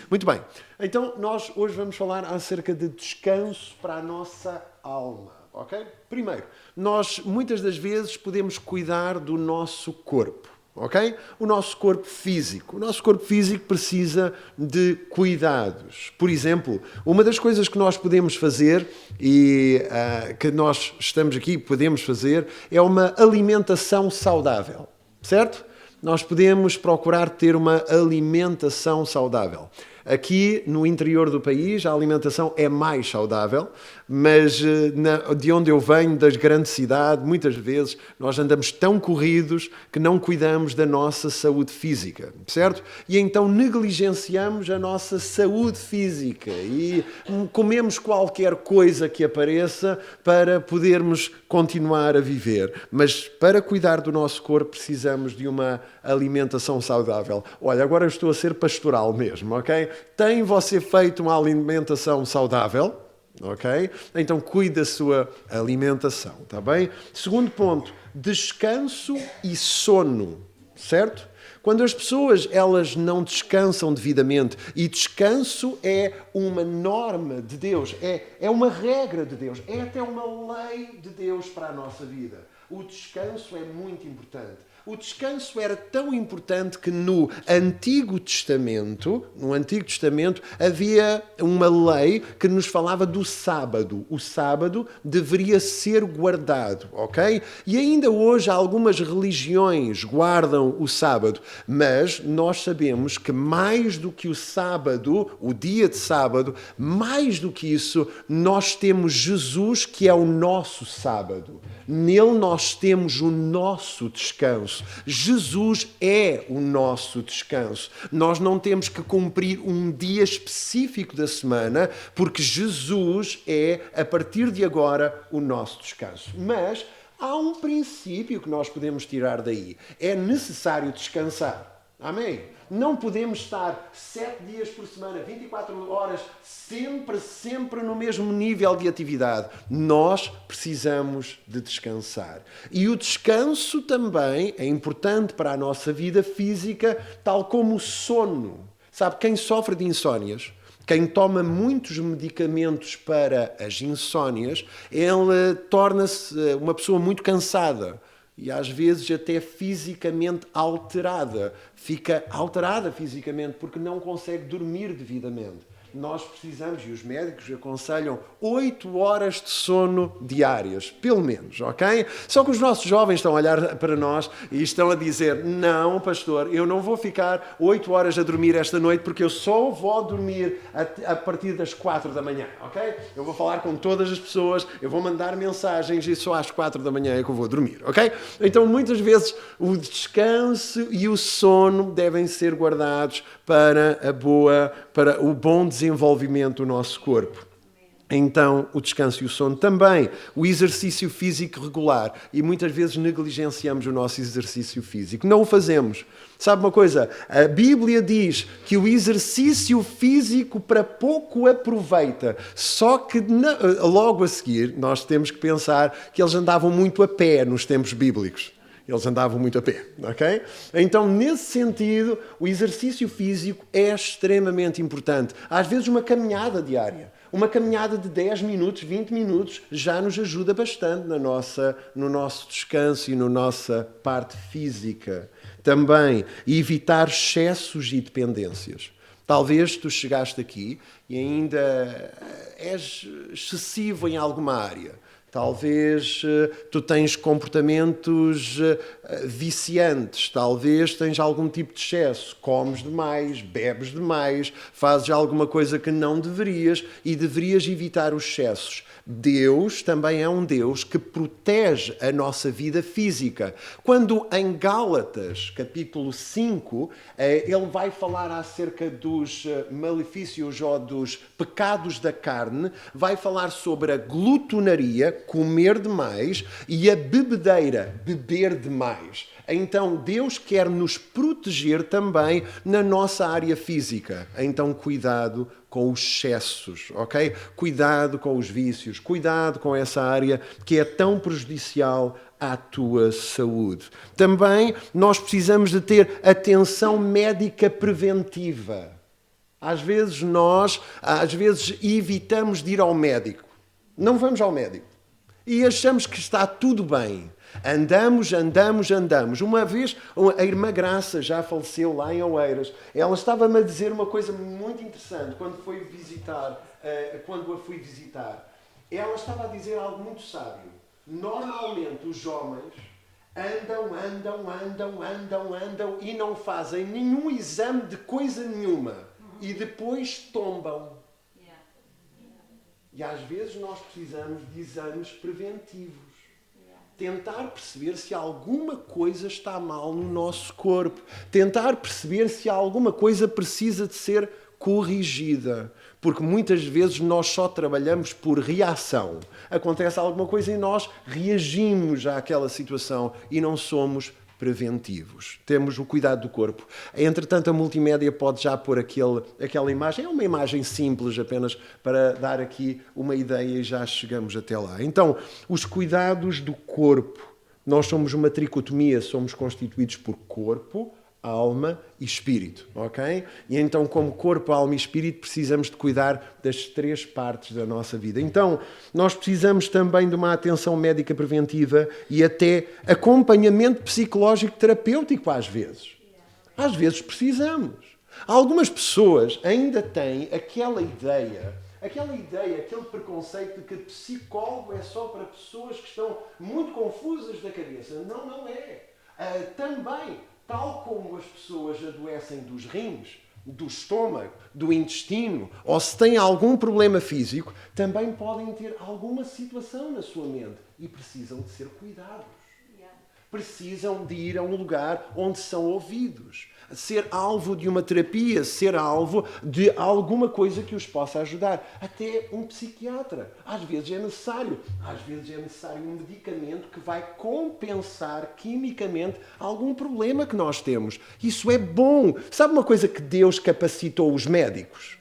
Muito bem. Então, nós hoje vamos falar acerca de descanso para a nossa alma. Ok? Primeiro, nós muitas das vezes podemos cuidar do nosso corpo, ok? O nosso corpo físico. O nosso corpo físico precisa de cuidados. Por exemplo, uma das coisas que nós podemos fazer e que nós estamos aqui podemos fazer é uma alimentação saudável, certo? Nós podemos procurar ter uma alimentação saudável. Aqui no interior do país a alimentação é mais saudável, mas de onde eu venho, das grandes cidades, muitas vezes nós andamos tão corridos que não cuidamos da nossa saúde física, certo? E então negligenciamos a nossa saúde física e comemos qualquer coisa que apareça para podermos continuar a viver. Mas para cuidar do nosso corpo precisamos de uma alimentação saudável. Olha, agora eu estou a ser pastoral mesmo, ok? Tem você feito uma alimentação saudável? Ok? Então cuide da sua alimentação, está bem? Segundo ponto, descanso e sono, certo? Quando as pessoas elas não descansam devidamente, e descanso é uma norma de Deus, é uma regra de Deus, é até uma lei de Deus para a nossa vida. O descanso é muito importante. O descanso era tão importante que no Antigo Testamento havia uma lei que nos falava do sábado. O sábado deveria ser guardado, ok? E ainda hoje algumas religiões guardam o sábado, mas nós sabemos que mais do que o sábado, o dia de sábado, mais do que isso, nós temos Jesus, que é o nosso sábado. Nele nós temos o nosso descanso. Jesus é o nosso descanso. Nós não temos que cumprir um dia específico da semana, porque Jesus é, a partir de agora, o nosso descanso. Mas há um princípio que nós podemos tirar daí. É necessário descansar. Amém? Não podemos estar 7 dias por semana, 24 horas, sempre no mesmo nível de atividade. Nós precisamos de descansar. E o descanso também é importante para a nossa vida física, tal como o sono. Sabe, quem sofre de insónias, quem toma muitos medicamentos para as insónias, ele torna-se uma pessoa muito cansada. E às vezes até fisicamente alterada. Fica alterada fisicamente porque não consegue dormir devidamente. Nós precisamos, e os médicos aconselham, 8 horas de sono diárias, pelo menos, ok? Só que os nossos jovens estão a olhar para nós e estão a dizer, não, pastor, eu não vou ficar 8 horas a dormir esta noite porque eu só vou dormir a partir das 4 da manhã, ok? Eu vou falar com todas as pessoas, eu vou mandar mensagens e só às 4 da manhã é que eu vou dormir, ok? Então, muitas vezes, o descanso e o sono devem ser guardados para o bom desenvolvimento do nosso corpo. Então, o descanso e o sono também. O exercício físico regular. E muitas vezes negligenciamos o nosso exercício físico. Não o fazemos. Sabe uma coisa? A Bíblia diz que o exercício físico para pouco aproveita. Só que logo a seguir nós temos que pensar que eles andavam muito a pé nos tempos bíblicos. Eles andavam muito a pé, ok? Então, nesse sentido, o exercício físico é extremamente importante. Às vezes, uma caminhada diária. Uma caminhada de 10 minutos, 20 minutos, já nos ajuda bastante no nosso descanso e na nossa parte física. Também, evitar excessos e dependências. Talvez tu chegaste aqui e ainda és excessivo em alguma área. Talvez tu tens comportamentos viciantes, talvez tens algum tipo de excesso, comes demais, bebes demais, fazes alguma coisa que não deverias e deverias evitar os excessos. Deus também é um Deus que protege a nossa vida física. Quando em Gálatas, capítulo 5, ele vai falar acerca dos malefícios ou dos pecados da carne, vai falar sobre a glutonaria, comer demais, e a bebedeira, beber demais. Então, Deus quer nos proteger também na nossa área física. Então, cuidado com os excessos, ok? Cuidado com os vícios, cuidado com essa área que é tão prejudicial à tua saúde. Também nós precisamos de ter atenção médica preventiva. Às vezes evitamos de ir ao médico. Não vamos ao médico. E achamos que está tudo bem. Andamos. Uma vez, a irmã Graça já faleceu lá em Oeiras. Ela estava-me a dizer uma coisa muito interessante quando a fui visitar. Ela estava a dizer algo muito sábio. Normalmente os homens andam e não fazem nenhum exame de coisa nenhuma. E depois tombam. E às vezes nós precisamos de exames preventivos. Tentar perceber se alguma coisa está mal no nosso corpo. Tentar perceber se alguma coisa precisa de ser corrigida. Porque muitas vezes nós só trabalhamos por reação. Acontece alguma coisa e nós reagimos àquela situação e não somos preventivos. Temos o cuidado do corpo. Entretanto, a multimédia pode já pôr aquela imagem. É uma imagem simples apenas para dar aqui uma ideia e já chegamos até lá. Então, os cuidados do corpo. Nós somos uma tricotomia, somos constituídos por corpo, alma e espírito, ok? E então, como corpo, alma e espírito, precisamos de cuidar das 3 partes da nossa vida. Então, nós precisamos também de uma atenção médica preventiva e até acompanhamento psicológico terapêutico às vezes. Às vezes precisamos. Algumas pessoas ainda têm aquela ideia, aquele preconceito de que psicólogo é só para pessoas que estão muito confusas da cabeça. Não é. Também, tal como as pessoas adoecem dos rins, do estômago, do intestino, ou se têm algum problema físico, também podem ter alguma situação na sua mente e precisam de ser cuidados. precisam de ir a um lugar onde são ouvidos. Ser alvo de uma terapia, ser alvo de alguma coisa que os possa ajudar. Até um psiquiatra. Às vezes é necessário. Às vezes é necessário um medicamento que vai compensar quimicamente algum problema que nós temos. Isso é bom. Sabe uma coisa que Deus capacitou os médicos?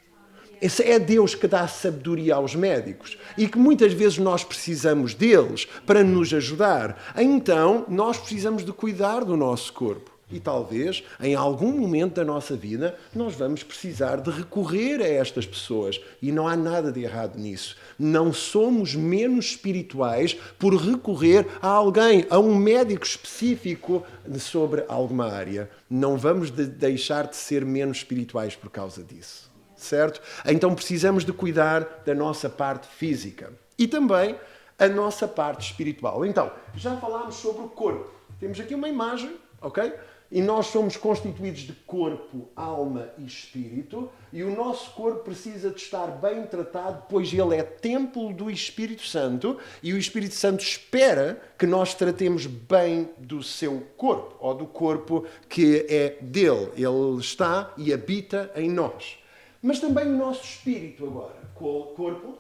Esse é Deus que dá sabedoria aos médicos e que muitas vezes nós precisamos deles para nos ajudar. Então, nós precisamos de cuidar do nosso corpo. E talvez, em algum momento da nossa vida, nós vamos precisar de recorrer a estas pessoas. E não há nada de errado nisso. Não somos menos espirituais por recorrer a alguém, a um médico específico sobre alguma área. Não vamos deixar de ser menos espirituais por causa disso. Certo? Então precisamos de cuidar da nossa parte física. E também a nossa parte espiritual. Então, já falámos sobre o corpo. Temos aqui uma imagem, ok? E nós somos constituídos de corpo, alma e espírito, e o nosso corpo precisa de estar bem tratado, pois ele é templo do Espírito Santo, e o Espírito Santo espera que nós tratemos bem do seu corpo, ou do corpo que é dele. Ele está e habita em nós. Mas também o nosso espírito agora, corpo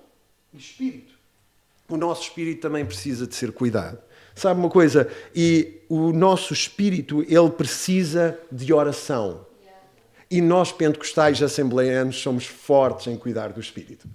e espírito. O nosso espírito também precisa de ser cuidado. Sabe uma coisa? E o nosso espírito, ele precisa de oração. E nós, pentecostais assembleianos, somos fortes em cuidar do espírito.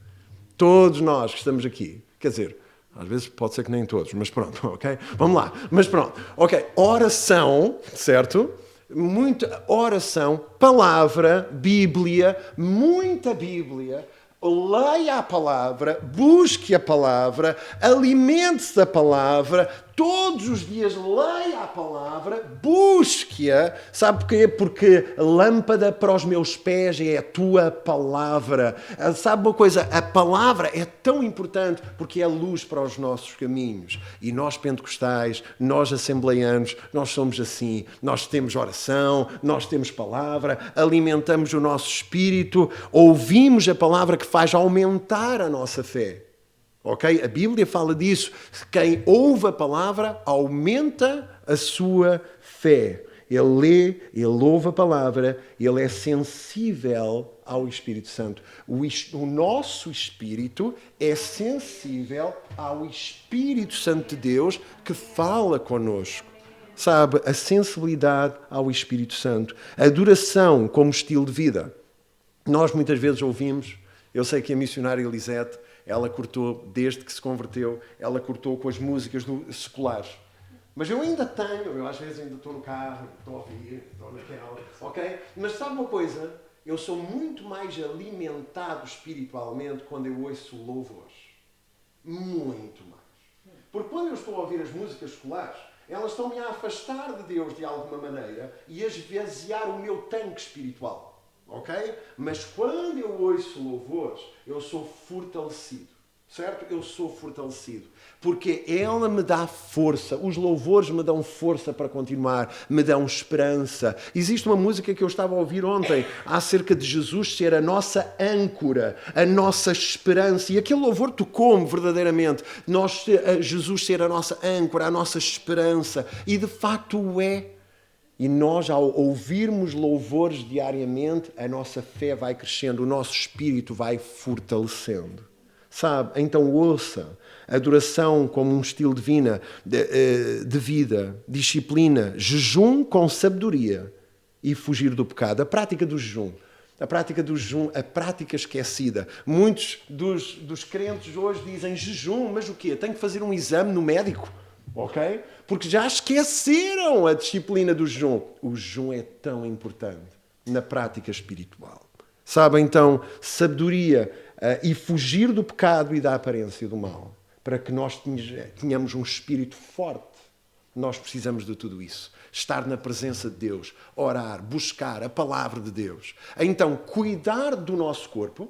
Todos nós que estamos aqui. Quer dizer, às vezes pode ser que nem todos, mas pronto, ok? Vamos lá. Mas pronto. Ok, oração, certo? Muita oração, palavra, Bíblia, muita Bíblia. Leia a palavra, busque a palavra, alimente-se da palavra, todos os dias leia a palavra, busque-a. Sabe porquê? Porque lâmpada para os meus pés é a tua palavra. Sabe uma coisa? A palavra é tão importante porque é luz para os nossos caminhos. E nós pentecostais, nós assembleianos, nós somos assim. Nós temos oração, nós temos palavra, alimentamos o nosso espírito, ouvimos a palavra que faz aumentar a nossa fé. Ok? A Bíblia fala disso. Quem ouve a palavra aumenta a sua fé. Ele lê, ele ouve a palavra, ele é sensível ao Espírito Santo. O nosso espírito é sensível ao Espírito Santo de Deus que fala connosco. Sabe? A sensibilidade ao Espírito Santo. A adoração como estilo de vida. Nós muitas vezes ouvimos. Eu sei que a missionária Elisete, ela cortou, desde que se converteu, ela cortou com as músicas seculares. Mas eu ainda tenho, eu às vezes ainda estou no carro, estou a ouvir, estou naquela, ok? Mas sabe uma coisa? Eu sou muito mais alimentado espiritualmente quando eu ouço louvores. Muito mais. Porque quando eu estou a ouvir as músicas seculares, elas estão-me a afastar de Deus de alguma maneira e a esvaziar o meu tanque espiritual. Ok? Mas quando eu ouço louvores, eu sou fortalecido. Certo? Eu sou fortalecido. Porque ela me dá força. Os louvores me dão força para continuar. Me dão esperança. Existe uma música que eu estava a ouvir ontem acerca de Jesus ser a nossa âncora, a nossa esperança. E aquele louvor tocou-me verdadeiramente. Jesus ser a nossa âncora, a nossa esperança. E de facto o é. E nós, ao ouvirmos louvores diariamente, a nossa fé vai crescendo, o nosso espírito vai fortalecendo. Sabe? Então ouça. Adoração como um estilo de vida, disciplina, jejum com sabedoria e fugir do pecado. A prática do jejum. A prática esquecida. Muitos dos crentes hoje dizem jejum, mas o quê? Tenho que fazer um exame no médico? Ok? Porque já esqueceram a disciplina do jejum. O jejum é tão importante na prática espiritual. Sabe, então, sabedoria e fugir do pecado e da aparência do mal. Para que nós tenhamos um espírito forte. Nós precisamos de tudo isso. Estar na presença de Deus, orar, buscar a palavra de Deus. Então, cuidar do nosso corpo,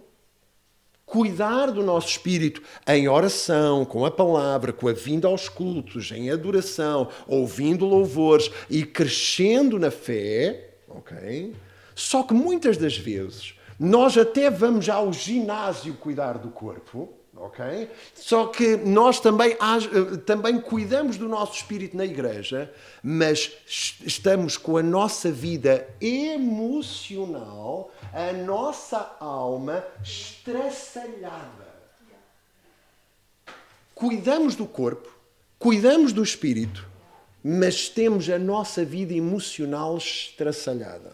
cuidar do nosso espírito em oração, com a palavra, com a vinda aos cultos, em adoração, ouvindo louvores e crescendo na fé, ok? Só que muitas das vezes nós até vamos ao ginásio cuidar do corpo, ok? Só que nós também cuidamos do nosso espírito na igreja, mas estamos com a nossa vida emocional, a nossa alma estraçalhada. Cuidamos do corpo, cuidamos do espírito, mas temos a nossa vida emocional estraçalhada.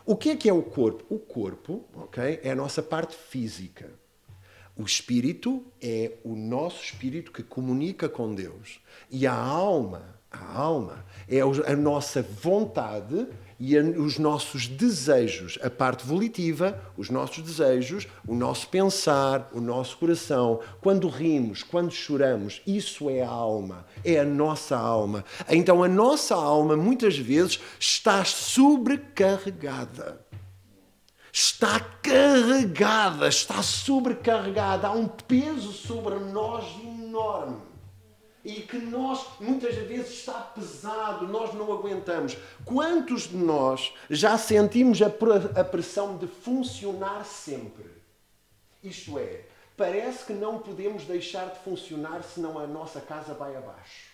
O que é o corpo? O corpo, ok, é a nossa parte física. O espírito é o nosso espírito que comunica com Deus. E a alma é a nossa vontade e os nossos desejos, a parte volitiva, os nossos desejos, o nosso pensar, o nosso coração. Quando rimos, quando choramos, isso é a alma, é a nossa alma. Então a nossa alma muitas vezes está sobrecarregada. Está carregada, está sobrecarregada. Há um peso sobre nós enorme. E que nós, muitas vezes, está pesado, nós não aguentamos. Quantos de nós já sentimos a pressão de funcionar sempre? Isto é, parece que não podemos deixar de funcionar senão a nossa casa vai abaixo.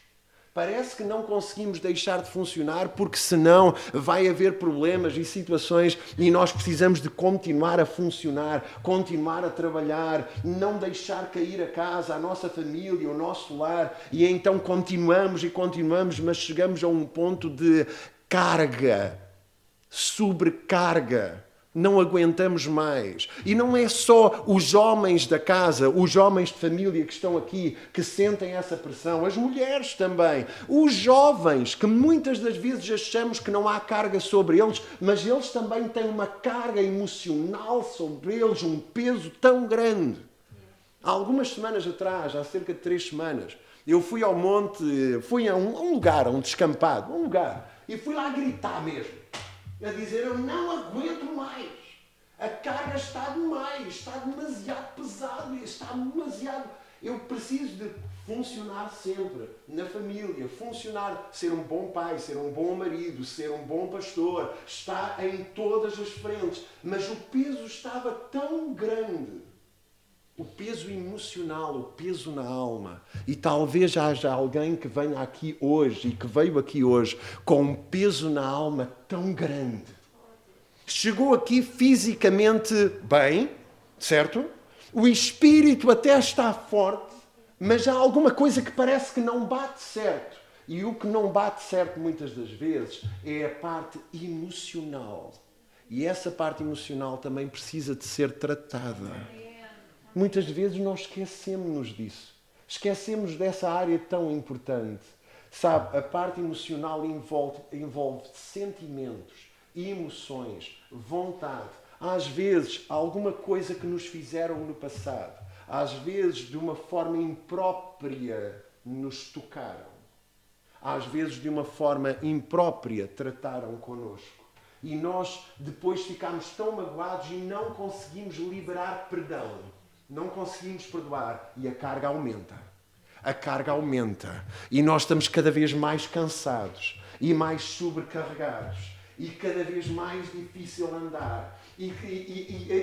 Parece que não conseguimos deixar de funcionar porque senão vai haver problemas e situações e nós precisamos de continuar a funcionar, continuar a trabalhar, não deixar cair a casa, a nossa família, o nosso lar. E então continuamos, mas chegamos a um ponto de carga, sobrecarga. Não aguentamos mais. E não é só os homens da casa, os homens de família que estão aqui, que sentem essa pressão. As mulheres também. Os jovens, que muitas das vezes achamos que não há carga sobre eles, mas eles também têm uma carga emocional sobre eles, um peso tão grande. Há algumas semanas atrás, há cerca de 3 semanas, eu fui ao monte, fui a um lugar, a um descampado, e fui lá gritar mesmo. A dizer, eu não aguento mais. A carga está demais, está demasiado pesado, está demasiado... Eu preciso de funcionar sempre na família, funcionar, ser um bom pai, ser um bom marido, ser um bom pastor, estar em todas as frentes. Mas o peso estava tão grande. O peso emocional, o peso na alma. E talvez haja alguém que venha aqui hoje e que veio aqui hoje com um peso na alma tão grande. Chegou aqui fisicamente bem, certo? O espírito até está forte, mas há alguma coisa que parece que não bate certo. E o que não bate certo muitas das vezes é a parte emocional. E essa parte emocional também precisa de ser tratada. Muitas vezes nós esquecemos-nos disso. Esquecemos dessa área tão importante. Sabe, a parte emocional envolve sentimentos, emoções, vontade. Às vezes, alguma coisa que nos fizeram no passado. Às vezes, de uma forma imprópria, nos tocaram. Às vezes, de uma forma imprópria, trataram connosco. E nós depois ficamos tão magoados e não conseguimos liberar perdão. Não conseguimos perdoar e a carga aumenta. A carga aumenta. E nós estamos cada vez mais cansados e mais sobrecarregados. E cada vez mais difícil andar. E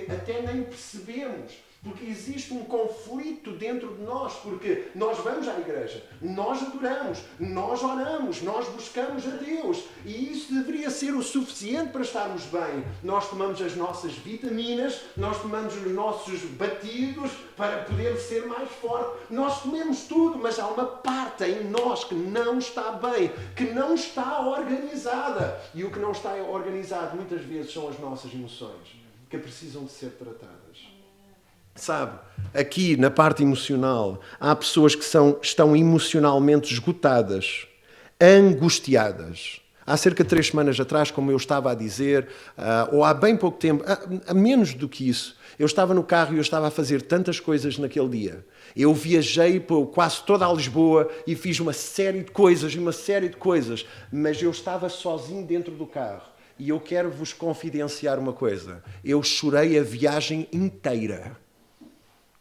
até nem percebemos. Porque existe um conflito dentro de nós. Porque nós vamos à igreja, nós adoramos, nós oramos, nós buscamos a Deus. E isso deveria ser o suficiente para estarmos bem. Nós tomamos as nossas vitaminas, nós tomamos os nossos batidos para poder ser mais forte. Nós comemos tudo, mas há uma parte em nós que não está bem, que não está organizada. E o que não está organizado muitas vezes são as nossas emoções, que precisam de ser tratadas. Sabe, aqui na parte emocional, há pessoas que estão emocionalmente esgotadas, angustiadas. Há cerca de 3 semanas atrás, como eu estava a dizer, ou há bem pouco tempo, há menos do que isso, eu estava no carro e eu estava a fazer tantas coisas naquele dia. Eu viajei por quase toda a Lisboa e fiz uma série de coisas, mas eu estava sozinho dentro do carro. E eu quero vos confidenciar uma coisa. Eu chorei a viagem inteira.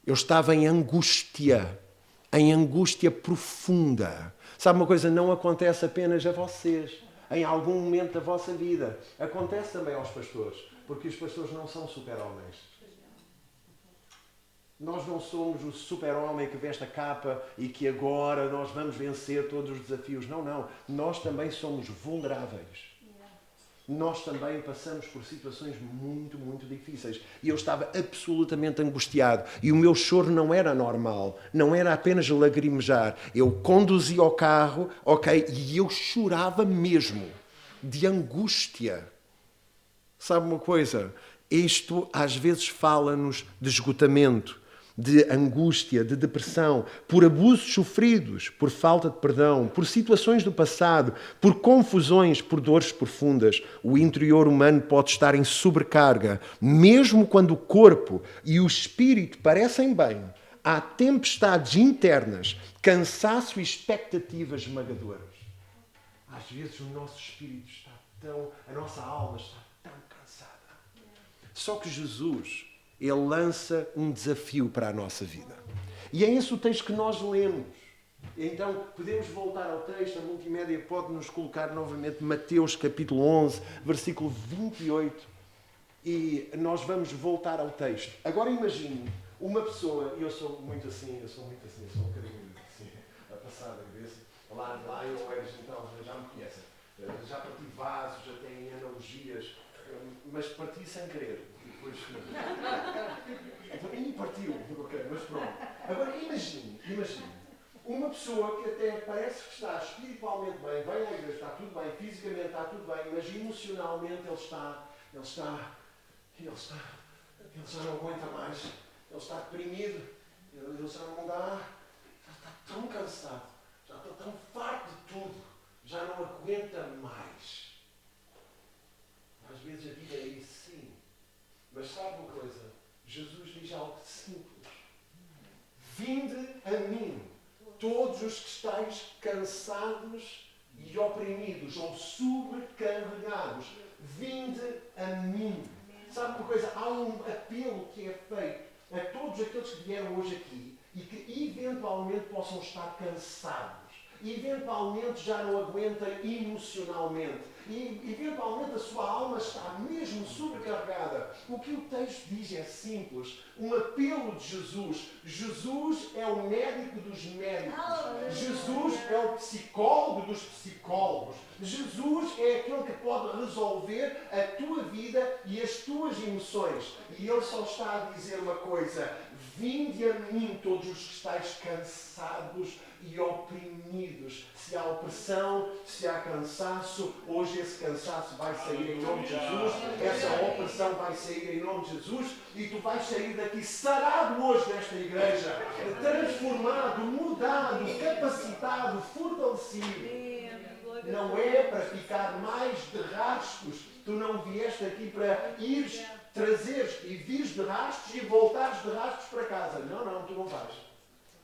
Eu estava em angústia profunda. Sabe uma coisa? Não acontece apenas a vocês. Em algum momento da vossa vida. Acontece também aos pastores. Porque os pastores não são super-homens. Nós não somos o super-homem que veste a capa e que agora nós vamos vencer todos os desafios. Não, não. Nós também somos vulneráveis. Nós também passamos por situações muito, muito difíceis. E eu estava absolutamente angustiado. E o meu choro não era normal. Não era apenas lagrimejar. Eu conduzia o carro, ok? E eu chorava mesmo. De angústia. Sabe uma coisa? Isto às vezes fala-nos de esgotamento, de angústia, de depressão, por abusos sofridos, por falta de perdão, por situações do passado, por confusões, por dores profundas. O interior humano pode estar em sobrecarga, mesmo quando o corpo e o espírito parecem bem. Há tempestades internas, cansaço e expectativas esmagadoras. Às vezes o nosso espírito está tão, a nossa alma está tão cansada. Só que Jesus, Ele lança um desafio para a nossa vida. E é esse o texto que nós lemos. Então, podemos voltar ao texto. A multimédia pode nos colocar novamente Mateus capítulo 11, versículo 28. E nós vamos voltar ao texto. Agora imagine uma pessoa, e eu sou muito assim, eu sou um bocadinho assim, a passar a cabeça. Lá eu então, já me conhecem. Já parti vasos, já têm analogias, mas parti sem querer. Depois, e partiu, ok, mas pronto. Agora imagine, uma pessoa que até parece que está espiritualmente bem, vem à igreja, está tudo bem, fisicamente está tudo bem, mas emocionalmente ele já não aguenta mais, ele está deprimido, ele já não dá, já está tão cansado, já está tão farto de tudo, já não aguenta mais. Às vezes a vida é isso, sim. Mas sabe uma coisa? Jesus diz algo simples. Vinde a mim, todos os que estáis cansados e oprimidos ou sobrecarregados. Vinde a mim. Sabe uma coisa? Há um apelo que é feito a todos aqueles que vieram hoje aqui e que eventualmente possam estar cansados. Eventualmente já não aguentam emocionalmente. E eventualmente a sua alma está mesmo sobrecarregada. O que o texto diz é simples. Um apelo de Jesus. Jesus é o médico dos médicos. Jesus é o psicólogo dos psicólogos. Jesus é aquele que pode resolver a tua vida e as tuas emoções. E Ele só está a dizer uma coisa. Vinde a mim todos os que estáis cansados e oprimidos. Se há opressão, se há cansaço, hoje esse cansaço vai sair em nome de Jesus, essa opressão vai sair em nome de Jesus e tu vais sair daqui sarado hoje desta igreja, transformado, mudado, capacitado, fortalecido. Não é para ficar mais de rascos. Tu não vieste aqui para ires, trazeres e vires de rascos e voltares de rascos para casa. Não, tu não vais.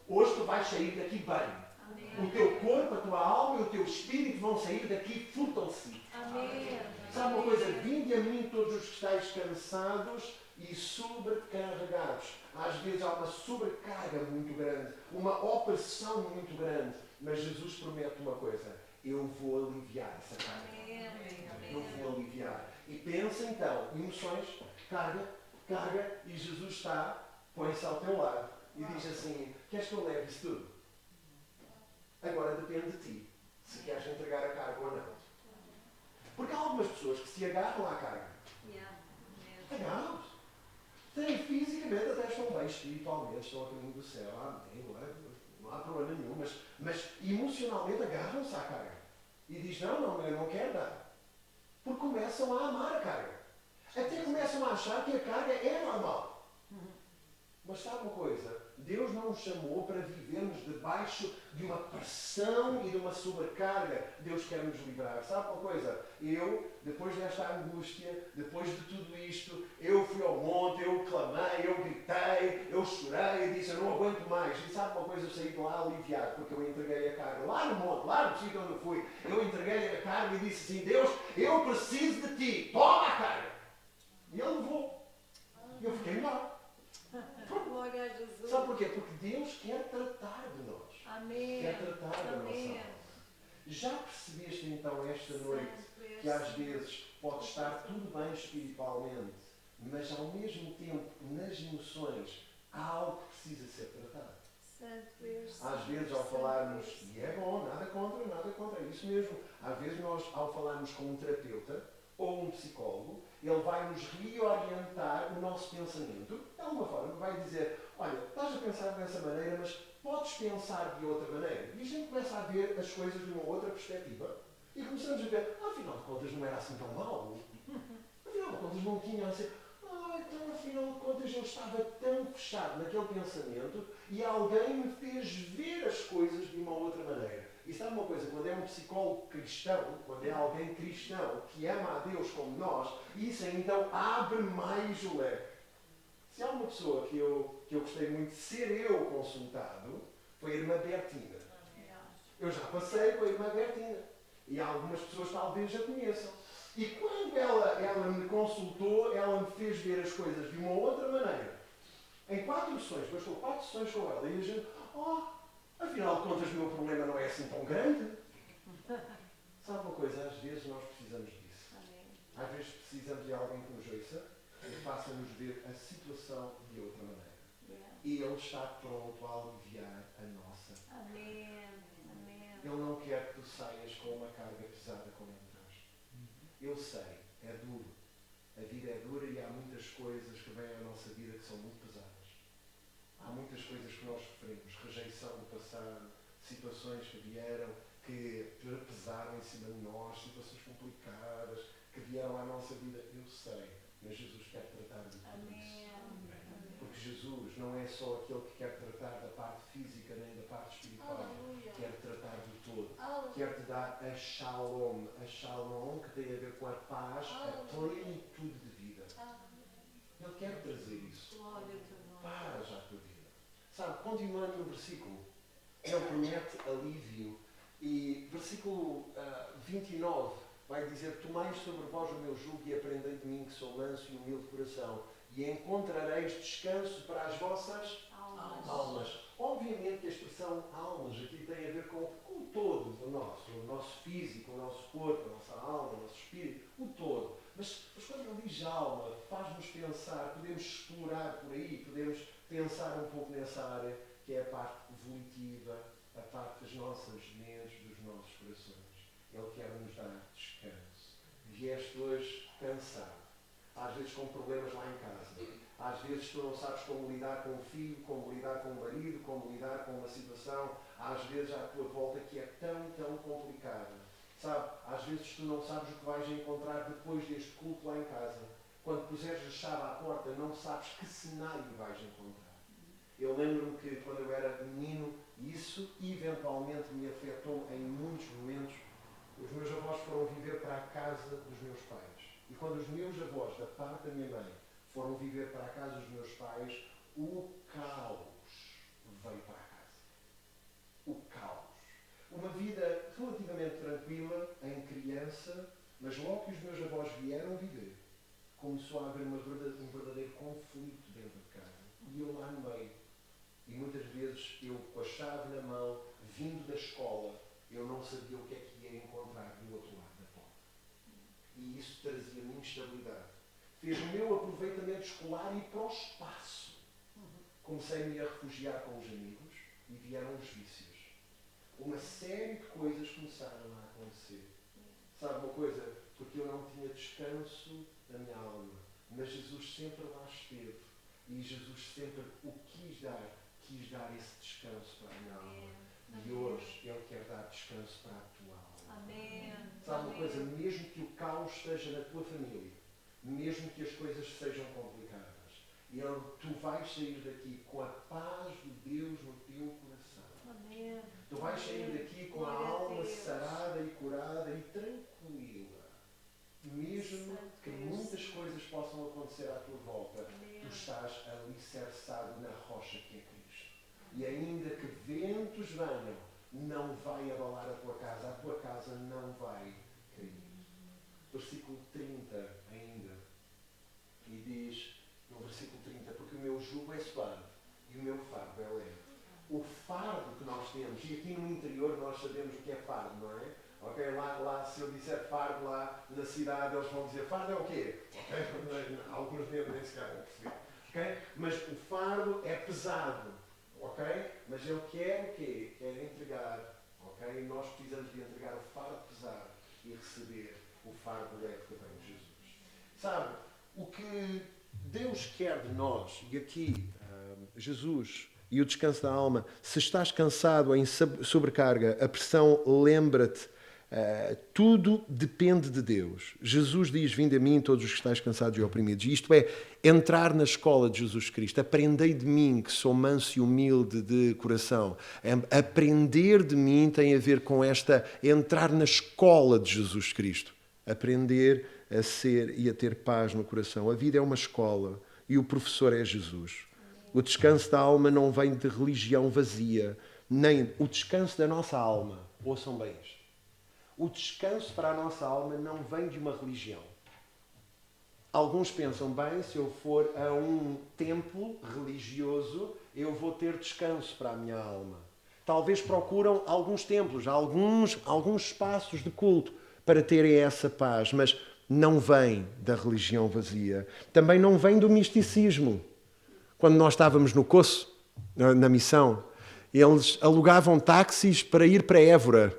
Hoje tu vais sair daqui bem. O teu corpo, a tua alma e o teu espírito vão sair daqui fortalecidos. Sabe uma coisa? Vinde a mim todos os que estáis cansados e sobrecarregados. Às vezes há uma sobrecarga muito grande, uma opressão muito grande. Mas Jesus promete uma coisa. Eu vou aliviar essa carga. Eu vou aliviar. E pensa então, emoções, carga, e Jesus põe-se ao teu lado e diz assim, queres que eu leve isso tudo? Agora depende de ti, se queres entregar a carga ou não. Porque há algumas pessoas que se agarram à carga. Agarram-se. Fisicamente até estão bem, espiritualmente, estão a caminho do céu. Amém, não há problema nenhum. Mas emocionalmente agarram-se à carga. E diz, não, eu não quero dar. Porque começam a amar a carga. Até começam a achar que a carga é normal. Mas sabe uma coisa? Deus não nos chamou para vivermos debaixo de uma pressão e de uma sobrecarga. Deus quer nos livrar. Sabe uma coisa? Eu, depois desta angústia, depois de tudo isto, eu fui ao monte, eu clamei, eu gritei, eu chorei, disse, eu não aguento mais. E sabe uma coisa? Eu saí de lá aliviado, porque eu entreguei a carga. Lá no monte, lá no sítio onde eu fui, eu entreguei a carga e disse assim, Deus, eu preciso de ti, toma a carga. E Ele levou. E eu fiquei melhor. Glória a Jesus. Sabe porquê? Porque Deus quer tratar de nós. Amém. Quer tratar da nossa alma. Já percebeste então esta noite que às vezes pode estar tudo bem espiritualmente, mas ao mesmo tempo nas emoções há algo que precisa ser tratado. Santo Às vezes, ao falarmos, e é bom, nada contra, é isso mesmo. Às vezes, nós, ao falarmos com um terapeuta ou um psicólogo, ele vai nos reorientar o nosso pensamento. De alguma forma, vai dizer, olha, estás a pensar dessa maneira, mas podes pensar de outra maneira. E a gente começa a ver as coisas de uma outra perspectiva. E começamos a ver, afinal de contas, não era assim tão mau. Afinal de contas, não tinha assim... então, afinal de contas, eu estava tão fechado naquele pensamento e alguém me fez ver as coisas de uma outra maneira. E sabe uma coisa? Quando é um psicólogo cristão, quando é alguém cristão que ama a Deus como nós, isso então abre mais o leque. Se há uma pessoa que eu gostei muito de ser eu consultado, foi a irmã Bertina. Eu já passei com a irmã Bertina. E algumas pessoas talvez a conheçam. E quando ela me consultou, ela me fez ver as coisas de uma outra maneira. Em 4 sessões, bastou 4 sessões com ela. E a gente, afinal de contas, o meu problema não é assim tão grande. Sabe uma coisa? Às vezes nós precisamos disso. Às vezes precisamos de alguém que nos ouça e faça-nos ver a situação de outra maneira. E Ele está pronto a aliviar a nossa. Ele não quer que tu saias com uma carga pesada como ele traz. Eu sei, é duro. A vida é dura e há muitas coisas que vêm à nossa vida que são muito pesadas. Há muitas coisas que nós sofremos. Rejeição do passado, situações que vieram, que pesaram em cima de nós, situações complicadas, que vieram à nossa vida. Eu sei, mas Jesus quer tratar de tudo isso. Porque Jesus não é só aquele que quer tratar da parte física nem da parte espiritual. Quer tratar do todo. Quer te dar a shalom que tem a ver com a paz, a plenitude de vida. Ele quer trazer isso. Paz à tua vida. Sabe, continuando no versículo, ele promete alívio. E versículo 29 vai dizer, tomai sobre vós o meu jugo e aprendei de mim que sou manso e humilde de coração. E encontrareis descanso para as vossas almas. Obviamente que a expressão almas aqui tem a ver com o todo do o nosso físico, o nosso corpo, a nossa alma, o nosso espírito, o todo. Mas quando ele diz alma, faz-nos pensar, podemos explorar por aí, podemos pensar um pouco nessa área que é a parte volitiva, a parte das nossas mentes, dos nossos corações. Ele quer nos dar descanso. Vieste hoje cansado. Às vezes com problemas lá em casa. Às vezes tu não sabes como lidar com o filho, como lidar com o marido, como lidar com uma situação, às vezes à tua volta que é tão complicada. Sabe, às vezes tu não sabes o que vais encontrar depois deste culto lá em casa. Quando puseres a chave à porta, não sabes que cenário vais encontrar. Eu lembro-me que quando eu era menino, isso eventualmente me afetou em muitos momentos. Os meus avós foram viver para a casa dos meus pais. E quando os meus avós, da parte da minha mãe, foram viver para a casa dos meus pais, o caos veio para a casa. O caos. Uma vida relativamente tranquila, em criança, mas logo que os meus avós vieram viver, começou a haver um verdadeiro conflito dentro de casa. E eu lá no meio. E muitas vezes eu, com a chave na mão, vindo da escola, eu não sabia o que é que ia encontrar do outro lado da porta. E isso trazia-me instabilidade. Fez o meu aproveitamento escolar ir para o espaço. Comecei-me a refugiar com os amigos e vieram os vícios. Uma série de coisas começaram a acontecer. Sabe uma coisa? Porque eu não tinha descanso na minha alma. Mas Jesus sempre lá esteve. E Jesus sempre o quis dar esse descanso para a minha alma. E hoje Ele quer dar descanso para a tua alma. Amém. Sabe uma coisa? Mesmo que o caos esteja na tua família, mesmo que as coisas sejam complicadas, tu vais sair daqui com a paz de Deus no teu coração. Amém. Tu vais sair daqui com a alma sarada e curada e tranquila. Mesmo que muitas coisas possam acontecer à tua volta, tu estás alicerçado na rocha que é Cristo. E ainda que ventos venham, não vai abalar a tua casa não vai cair. Versículo 30 ainda, e diz no versículo 30, porque o meu jugo é suave e o meu fardo é leve. O fardo que nós temos, e aqui no interior nós sabemos o que é fardo, não é? Ok, lá se eu disser fardo lá na cidade, eles vão dizer fardo é o quê? Okay? Alguns nem sequer vão perceber. Okay? Mas o fardo é pesado. Ok? Mas ele quer o quê? Quer entregar. Ok? E nós precisamos de entregar o fardo pesado e receber o fardo leve que vem de Jesus. Sabe, o que Deus quer de nós, e aqui Jesus e o descanso da alma, se estás cansado em sobrecarga, a pressão, lembra-te, tudo depende de Deus. Jesus diz, vinde a mim todos os que estáis cansados e oprimidos. Isto é, entrar na escola de Jesus Cristo. Aprendei de mim, que sou manso e humilde de coração. Aprender de mim tem a ver com entrar na escola de Jesus Cristo. Aprender a ser e a ter paz no coração. A vida é uma escola e o professor é Jesus. O descanso da alma não vem de religião vazia, nem o descanso da nossa alma. Ouçam bem isto. O descanso para a nossa alma não vem de uma religião. Alguns pensam, bem, se eu for a um templo religioso, eu vou ter descanso para a minha alma. Talvez procuram alguns templos, alguns espaços de culto para terem essa paz, mas não vem da religião vazia. Também não vem do misticismo. Quando nós estávamos no Coço, na missão, eles alugavam táxis para ir para Évora,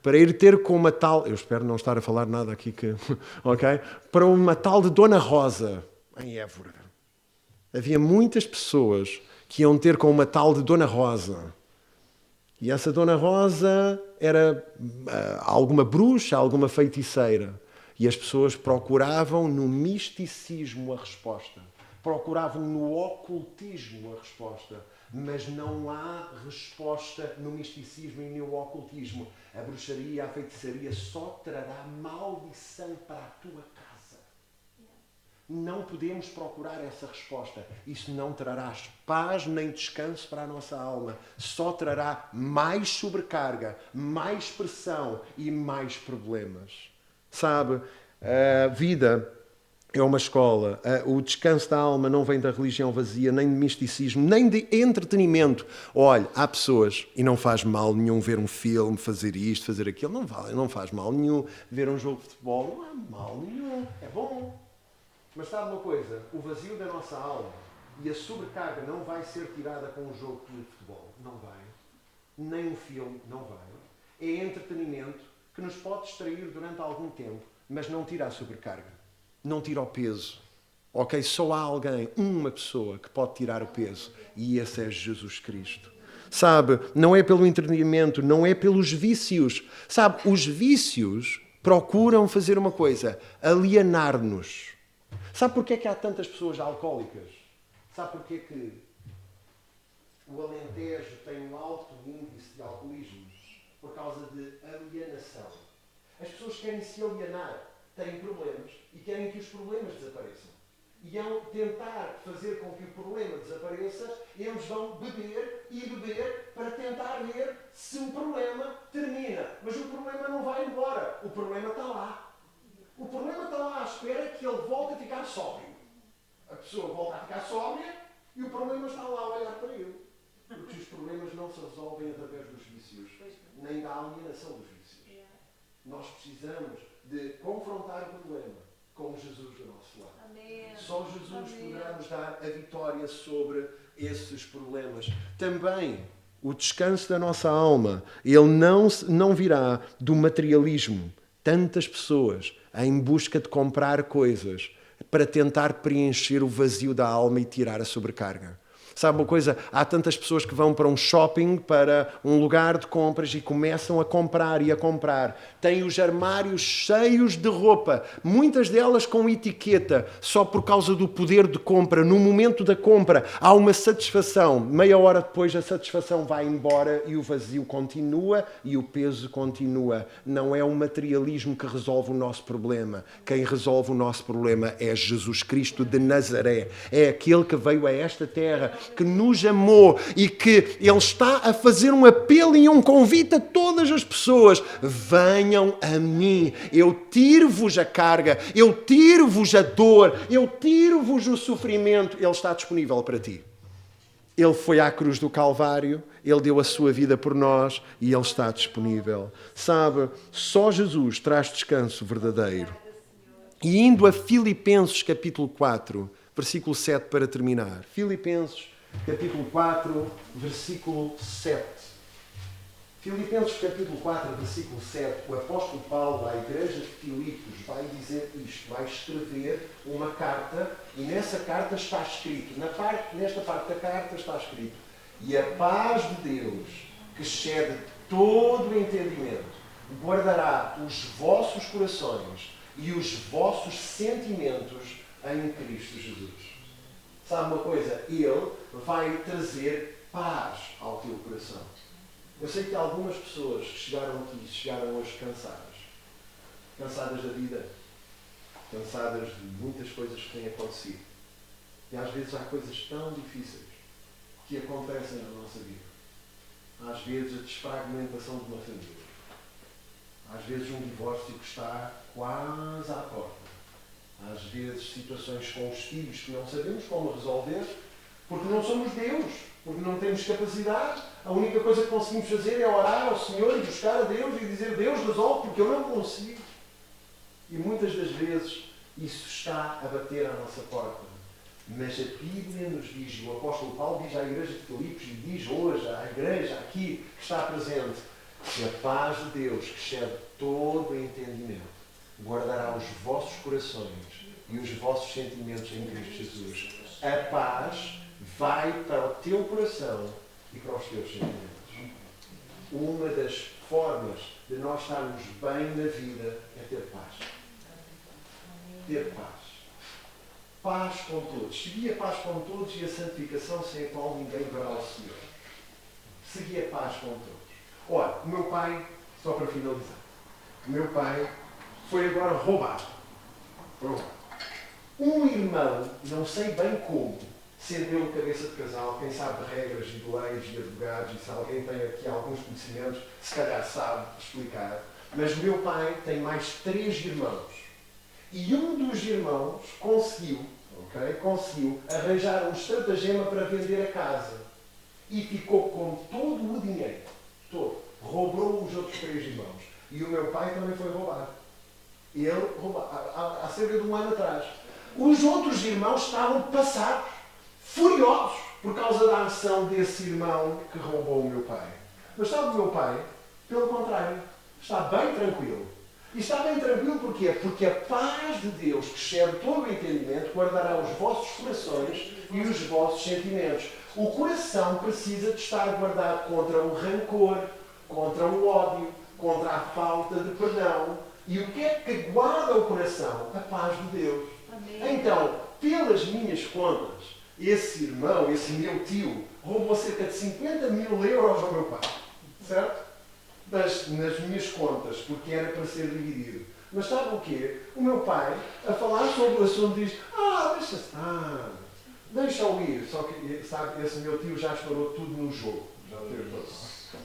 para ir ter com uma tal... Eu espero não estar a falar nada aqui que... ok? Para uma tal de Dona Rosa, em Évora. Havia muitas pessoas que iam ter com uma tal de Dona Rosa. E essa Dona Rosa era alguma bruxa, alguma feiticeira. E as pessoas procuravam no misticismo a resposta. Procuravam no ocultismo a resposta. Mas não há resposta no misticismo e no ocultismo. A bruxaria, a feitiçaria só trará maldição para a tua casa. Não podemos procurar essa resposta. Isso não trará paz nem descanso para a nossa alma. Só trará mais sobrecarga, mais pressão e mais problemas. Sabe, a vida é uma escola. O descanso da alma não vem da religião vazia, nem de misticismo, nem de entretenimento. Olha, há pessoas, e não faz mal nenhum ver um filme, fazer isto, fazer aquilo. Não faz mal nenhum ver um jogo de futebol. Não há mal nenhum. É bom. Mas sabe uma coisa? O vazio da nossa alma e a sobrecarga não vai ser tirada com um jogo de futebol. Não vai. Nem um filme. Não vai. É entretenimento que nos pode distrair durante algum tempo, mas não tira a sobrecarga. Não tira o peso. Ok? Só há alguém, uma pessoa, que pode tirar o peso. E esse é Jesus Cristo. Sabe, não é pelo entretenimento, não é pelos vícios. Sabe, os vícios procuram fazer uma coisa, alienar-nos. Sabe porquê é que há tantas pessoas alcoólicas? Sabe porquê que o Alentejo tem um alto índice de alcoolismo? Por causa de alienação. As pessoas querem se alienar, têm problemas e querem que os problemas desapareçam. E ao tentar fazer com que o problema desapareça, eles vão beber e beber para tentar ver se o problema termina. Mas o problema não vai embora. O problema está lá. O problema está lá à espera que ele volte a ficar sóbrio. A pessoa volta a ficar sóbria e o problema está lá a olhar para ele. Porque os problemas não se resolvem através dos vícios, nem da alienação dos vícios. Nós precisamos de confrontar o problema com Jesus do nosso lado. Amém. Só Jesus poderá nos dar a vitória sobre esses problemas. Também o descanso da nossa alma, ele não virá do materialismo. Tantas pessoas em busca de comprar coisas para tentar preencher o vazio da alma e tirar a sobrecarga. Sabe uma coisa? Há tantas pessoas que vão para um shopping, para um lugar de compras e começam a comprar e a comprar. Têm os armários cheios de roupa, muitas delas com etiqueta, só por causa do poder de compra. No momento da compra há uma satisfação. Meia hora depois a satisfação vai embora e o vazio continua e o peso continua. Não é o materialismo que resolve o nosso problema. Quem resolve o nosso problema é Jesus Cristo de Nazaré. É aquele que veio a esta terra, que nos amou e que Ele está a fazer um apelo e um convite a todas as pessoas. Venham a mim, eu tiro-vos a carga, eu tiro-vos a dor, eu tiro-vos o sofrimento. Ele está disponível para ti. Ele foi à cruz do Calvário, Ele deu a sua vida por nós e Ele está disponível. Sabe, só Jesus traz descanso verdadeiro. E indo a Filipenses capítulo 4, versículo 7 para terminar. Filipenses, capítulo 4, versículo 7. Filipenses, capítulo 4, versículo 7. O apóstolo Paulo, à igreja de Filipos, vai dizer isto, vai escrever uma carta, e nessa carta está escrito, nesta parte da carta está escrito: e a paz de Deus, que excede todo o entendimento, guardará os vossos corações e os vossos sentimentos em Cristo Jesus. Sabe uma coisa? Ele vai trazer paz ao teu coração. Eu sei que algumas pessoas que chegaram aqui, chegaram hoje cansadas da vida, cansadas de muitas coisas que têm acontecido. E às vezes há coisas tão difíceis que acontecem na nossa vida. Às vezes a desfragmentação de uma família. Às vezes um divórcio que está quase à porta. Às vezes situações com os filhos que não sabemos como resolver, porque não somos Deus, porque não temos capacidade. A única coisa que conseguimos fazer é orar ao Senhor e buscar a Deus e dizer: Deus, resolve, porque eu não consigo. E muitas das vezes isso está a bater à nossa porta. Mas a Bíblia nos diz, o apóstolo Paulo diz à igreja de Filipos, e diz hoje à igreja aqui que está presente, que a paz de Deus, que excede todo o entendimento, guardará os vossos corações e os vossos sentimentos em Cristo Jesus. A paz vai para o teu coração e para os teus sentimentos. Uma das formas de nós estarmos bem na vida é ter paz. Ter paz. Paz com todos. Segui a paz com todos e a santificação, sem a qual ninguém verá o Senhor. Segui a paz com todos. Olha, o meu pai, só para finalizar, o meu pai foi agora roubado. Um irmão, não sei bem como, sendo ele cabeça de casal, quem sabe de regras e de leis e advogados, e se alguém tem aqui alguns conhecimentos, se calhar sabe explicar, mas o meu pai tem mais 3 irmãos. E um dos irmãos conseguiu arranjar um estratagema para vender a casa. E ficou com todo o dinheiro. Todo. Roubou os outros 3 irmãos. E o meu pai também foi roubado. Ele roubou há cerca de um ano atrás. Os outros irmãos estavam passados, furiosos, por causa da ação desse irmão que roubou o meu pai. Mas sabe o meu pai? Pelo contrário, está bem tranquilo. E está bem tranquilo porquê? Porque a paz de Deus, que excede todo o entendimento, guardará os vossos corações e os vossos sentimentos. O coração precisa de estar guardado contra o rancor, contra o ódio, contra a falta de perdão. E o que é que guarda o coração? A paz de Deus. Amém. Então, pelas minhas contas, esse irmão, esse meu tio, roubou cerca de 50 mil euros ao meu pai. Certo? Nas minhas contas, porque era para ser dividido. Mas sabe o quê? O meu pai, a falar sobre o assunto, diz: deixa estar, deixa-o ir. Só que, sabe, esse meu tio já estourou tudo no jogo. Já teve tudo.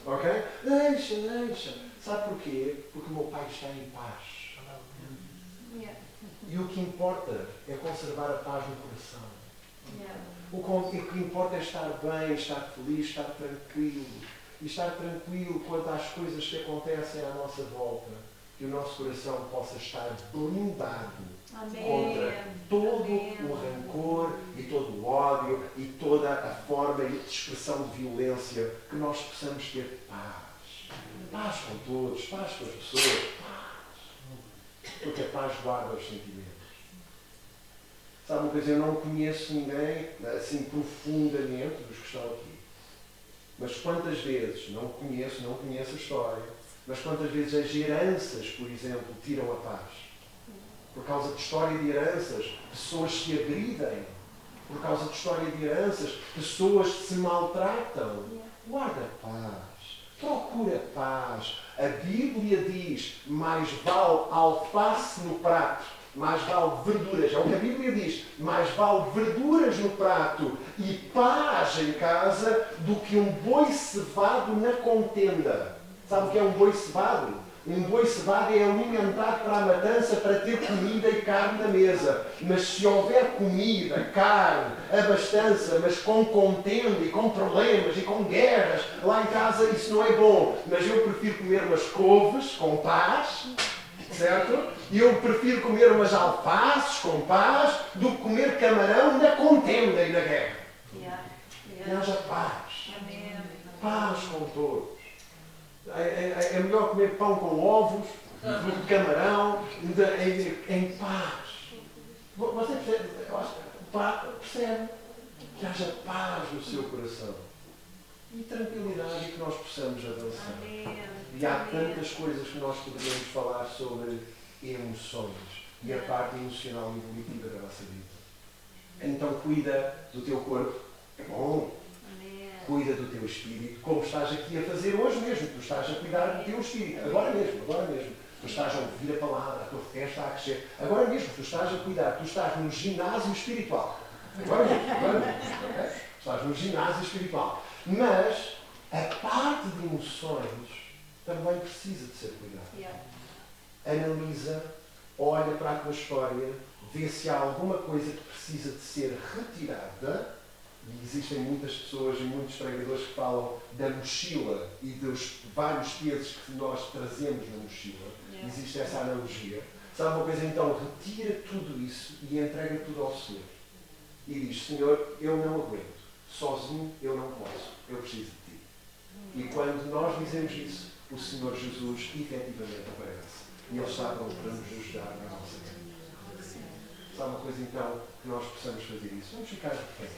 Ok? Deixa. Sabe porquê? Porque o meu pai está em paz. E o que importa é conservar a paz no coração. O que importa é estar bem, estar feliz, estar tranquilo. E estar tranquilo quanto às coisas que acontecem à nossa volta. Que o nosso coração possa estar blindado contra todo o rancor e todo o ódio e toda a forma de expressão de violência. Que nós possamos ter paz. Paz com todos, paz com as pessoas, paz. Porque a paz guarda os sentimentos. Sabe uma coisa? Eu não conheço ninguém assim profundamente dos que estão aqui. Mas quantas vezes, não conheço a história, mas quantas vezes as heranças, por exemplo, tiram a paz? Por causa de história de heranças, pessoas se agridem. Por causa de história de heranças, pessoas se maltratam. Guarda paz. Procura paz. A Bíblia diz: mais vale alface no prato, mais vale verduras. É o que a Bíblia diz. Mais vale verduras no prato e paz em casa do que um boi cevado na contenda. Sabe o que é um boi cevado? Um boi cevado é alimentado para a matança para ter comida e carne na mesa. Mas se houver comida, carne, abastança, mas com contenda e com problemas e com guerras, lá em casa isso não é bom. Mas eu prefiro comer umas couves com paz certo? E eu prefiro comer umas alfaces com paz do que comer camarão na contenda e na guerra. Que haja paz. Paz com todos. É melhor comer pão com ovos do que camarão em paz. Você percebe? Eu acho que percebe que haja paz no seu coração. E tranquilidade e que nós possamos avançar. E há tantas coisas que nós poderíamos falar sobre emoções e a parte emocional e evolutiva da nossa vida. Então cuida do teu corpo, é bom. Cuida do teu espírito, como estás aqui a fazer hoje mesmo. Tu estás a cuidar do teu espírito, agora mesmo. Tu estás a ouvir a palavra, a tua fé está a crescer. Agora mesmo, tu estás a cuidar, tu estás no ginásio espiritual. Agora mesmo. Okay? Estás no ginásio espiritual. Mas a parte de emoções também precisa de ser cuidada. Analisa, olha para a tua história, vê se há alguma coisa que precisa de ser retirada. E existem muitas pessoas e muitos pregadores que falam da mochila e dos vários pesos que nós trazemos na mochila. Existe essa analogia. Sabe uma coisa? Então, retira tudo isso e entrega tudo ao Senhor. E diz, Senhor, eu não aguento. Sozinho eu não posso. Eu preciso de Ti. E quando nós dizemos isso, o Senhor Jesus efetivamente aparece. E Ele está pronto para nos ajudar na nossa vida. Sabe uma coisa então que nós possamos fazer isso? Vamos ficar de pé.